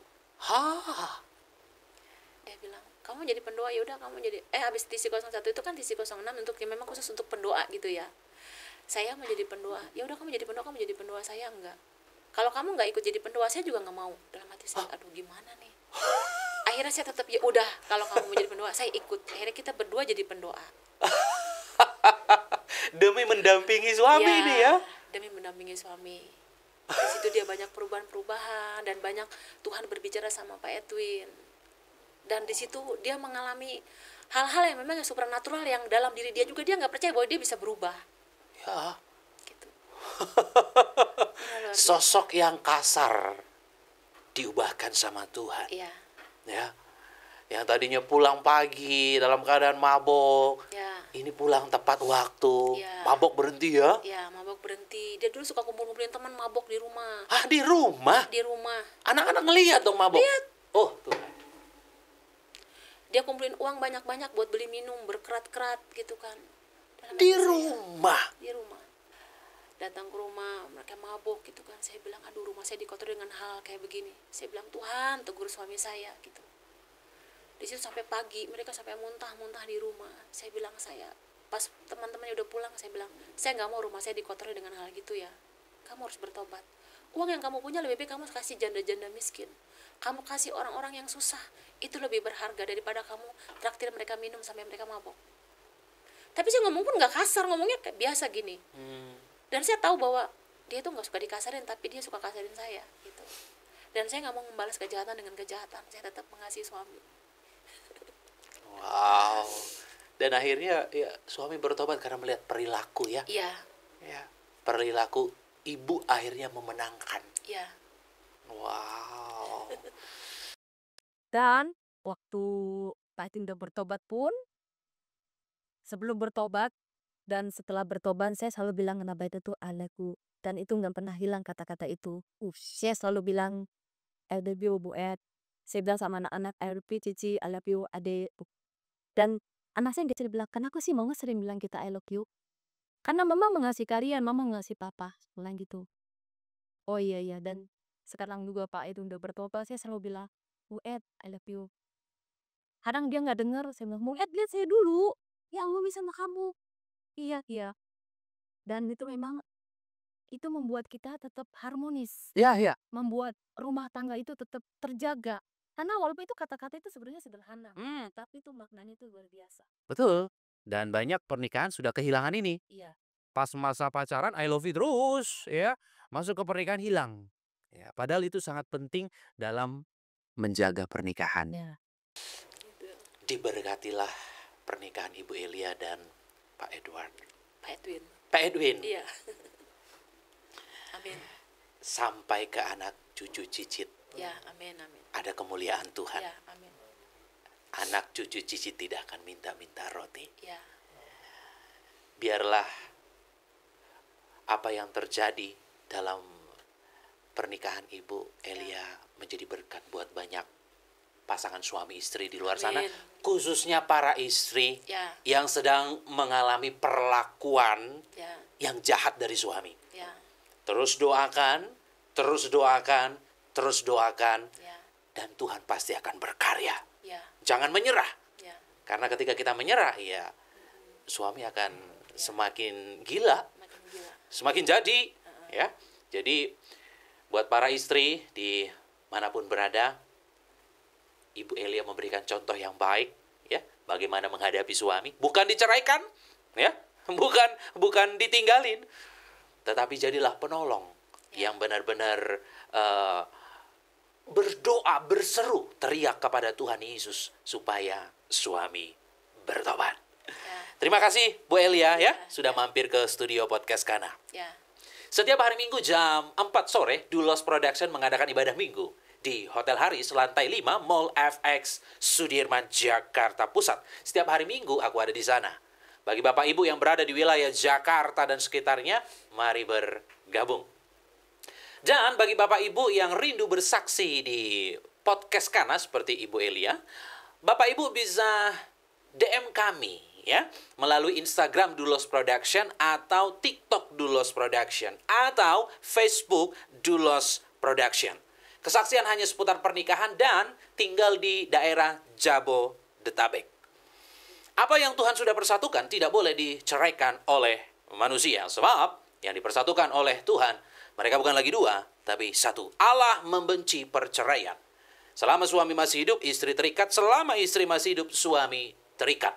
Dia bilang, kamu jadi pendoa, ya udah kamu jadi habis TC 01 itu kan TC 06 untuk memang khusus untuk pendoa gitu ya. Saya mau jadi pendoa, ya udah kamu jadi pendoa, saya enggak. Kalau kamu enggak ikut jadi pendoa, saya juga enggak mau. Dalam hati saya, aduh gimana nih. Akhirnya saya tetap, ya udah kalau kamu mau jadi pendoa, saya ikut. Akhirnya kita berdua jadi pendoa. Demi mendampingi suami ini ya. Demi mendampingi suami. Di situ dia banyak perubahan dan banyak Tuhan berbicara sama Pak Edwin. Dan di situ dia mengalami hal-hal yang memang supernatural, yang dalam diri dia juga dia nggak percaya bahwa dia bisa berubah. Ya. Gitu. Sosok yang kasar diubahkan sama Tuhan. Iya. Ya. Yang tadinya pulang pagi dalam keadaan mabok. Ya. Ini pulang tepat waktu. Ya. Mabok berhenti ya? Ya, mabok berhenti. Dia dulu suka kumpul-kumpulin teman mabok di rumah. Di rumah? Di rumah. Anak-anak ngelihat dong mabok? Lihat. Oh, Tuhan. Dia kumpulin uang banyak-banyak buat beli minum, berkerat-kerat gitu kan. Di rumah? Di rumah. Datang ke rumah, mereka mabok gitu kan. Saya bilang, aduh rumah saya dikotori dengan hal kayak begini. Saya bilang, Tuhan tegur suami saya gitu. Di situ sampai pagi, mereka sampai muntah-muntah di rumah. Saya bilang, pas teman-temannya udah pulang, saya bilang, saya nggak mau rumah saya dikotori dengan hal gitu ya. Kamu harus bertobat. Uang yang kamu punya lebih baik kamu kasih janda-janda miskin. Kamu kasih orang-orang yang susah. Itu lebih berharga daripada kamu traktir mereka minum sampai mereka mabok. Tapi saya ngomong pun nggak kasar, ngomongnya kayak biasa gini. Dan saya tahu bahwa dia tuh nggak suka dikasarin, tapi dia suka kasarin saya gitu. Dan saya nggak mau membalas kejahatan dengan kejahatan. Saya tetap mengasihi suami. Wow. Dan akhirnya ya suami bertobat karena melihat perilaku ya. Iya. Ya. Perilaku ibu akhirnya memenangkan. Iya. Wow. Dan waktu Pak Edwin udah bertobat pun, sebelum bertobat dan setelah bertobat, saya selalu bilang nama itu Aleku. Dan itu nggak pernah hilang kata-kata itu. Saya selalu bilang, I love you, Bu Ed. Saya bilang sama anak-anak, I love you, Cici, I love you, Ade. Dan anak saya nggak bilang, kenapa sih mama sering bilang kita I love you? Karena mama mengasihi kalian, mama mengasihi papa. Bilang gitu. Oh iya, dan sekarang juga Pak Ed udah bertobat, saya selalu bilang, Bu Ed, I love you. Kadang dia nggak dengar, saya bilang, Bu Ed lihat saya dulu. Ya Allah bisa sama kamu. Iya. Dan itu memang, itu membuat kita tetap harmonis. Iya. Membuat rumah tangga itu tetap terjaga. Karena walaupun itu kata-kata itu sebenarnya sederhana. Tapi itu maknanya itu luar biasa. Betul. Dan banyak pernikahan sudah kehilangan ini. Iya. Pas masa pacaran I love you terus ya, masuk ke pernikahan hilang. Ya, padahal itu sangat penting dalam menjaga pernikahan. Ya. Diberkatilah pernikahan Ibu Elia dan Pak Edward. Pak Edwin. Iya. Amin. Sampai ke anak cucu cicit. Ya, amin. Ada kemuliaan Tuhan. Ya, amin. Anak cucu cicit tidak akan minta-minta roti. Ya. Biarlah apa yang terjadi dalam pernikahan Ibu Elia menjadi berkat buat banyak pasangan suami istri di luar sana, khususnya para istri yang sedang mengalami perlakuan yang jahat dari suami. Terus doakan, dan Tuhan pasti akan berkarya. Jangan menyerah, karena ketika kita menyerah, ya suami akan semakin gila, semakin jadi, ya. Jadi buat para istri di manapun berada, Ibu Elia memberikan contoh yang baik, ya, bagaimana menghadapi suami, bukan diceraikan, ya, bukan ditinggalin, tetapi jadilah penolong yang benar-benar berdoa, berseru, teriak kepada Tuhan Yesus supaya suami bertobat. Ya. Terima kasih Bu Elia ya sudah mampir ke studio Podcast Kana. Ya. Setiap hari Minggu jam 4 sore, Dulos Production mengadakan ibadah minggu di Hotel Haris lantai 5 Mall FX Sudirman, Jakarta Pusat. Setiap hari Minggu aku ada di sana. Bagi Bapak Ibu yang berada di wilayah Jakarta dan sekitarnya, mari bergabung. Dan bagi Bapak Ibu yang rindu bersaksi di Podcast Kana seperti Ibu Elia, Bapak Ibu bisa DM kami ya melalui Instagram Dulos Production atau TikTok Dulos Production atau Facebook Dulos Production. Kesaksian hanya seputar pernikahan dan tinggal di daerah Jabodetabek. Apa yang Tuhan sudah persatukan tidak boleh diceraikan oleh manusia, sebab yang dipersatukan oleh Tuhan mereka bukan lagi dua, tapi satu. Allah membenci perceraian. Selama suami masih hidup, istri terikat. Selama istri masih hidup, suami terikat.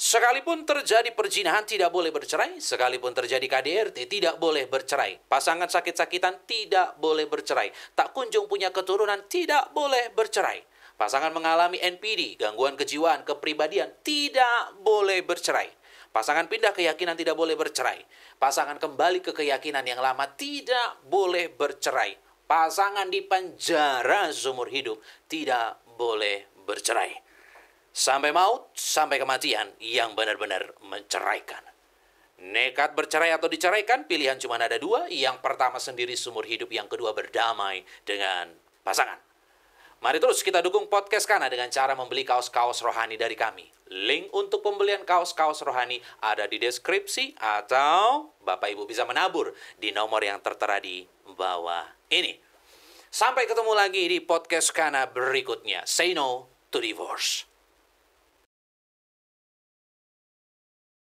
Sekalipun terjadi perzinahan tidak boleh bercerai, sekalipun terjadi KDRT tidak boleh bercerai. Pasangan sakit-sakitan tidak boleh bercerai. Tak kunjung punya keturunan tidak boleh bercerai. Pasangan mengalami NPD, gangguan kejiwaan, kepribadian tidak boleh bercerai. Pasangan pindah keyakinan tidak boleh bercerai. Pasangan kembali ke keyakinan yang lama tidak boleh bercerai. Pasangan di penjara seumur hidup tidak boleh bercerai. Sampai maut, sampai kematian yang benar-benar menceraikan. Nekat bercerai atau diceraikan, pilihan cuma ada dua. Yang pertama sendiri seumur hidup, yang kedua berdamai dengan pasangan. Mari terus kita dukung Podcast Kana dengan cara membeli kaos-kaos rohani dari kami. Link untuk pembelian kaos-kaos rohani ada di deskripsi atau Bapak Ibu bisa menabur di nomor yang tertera di bawah ini. Sampai ketemu lagi di Podcast Kana berikutnya. Say no to divorce.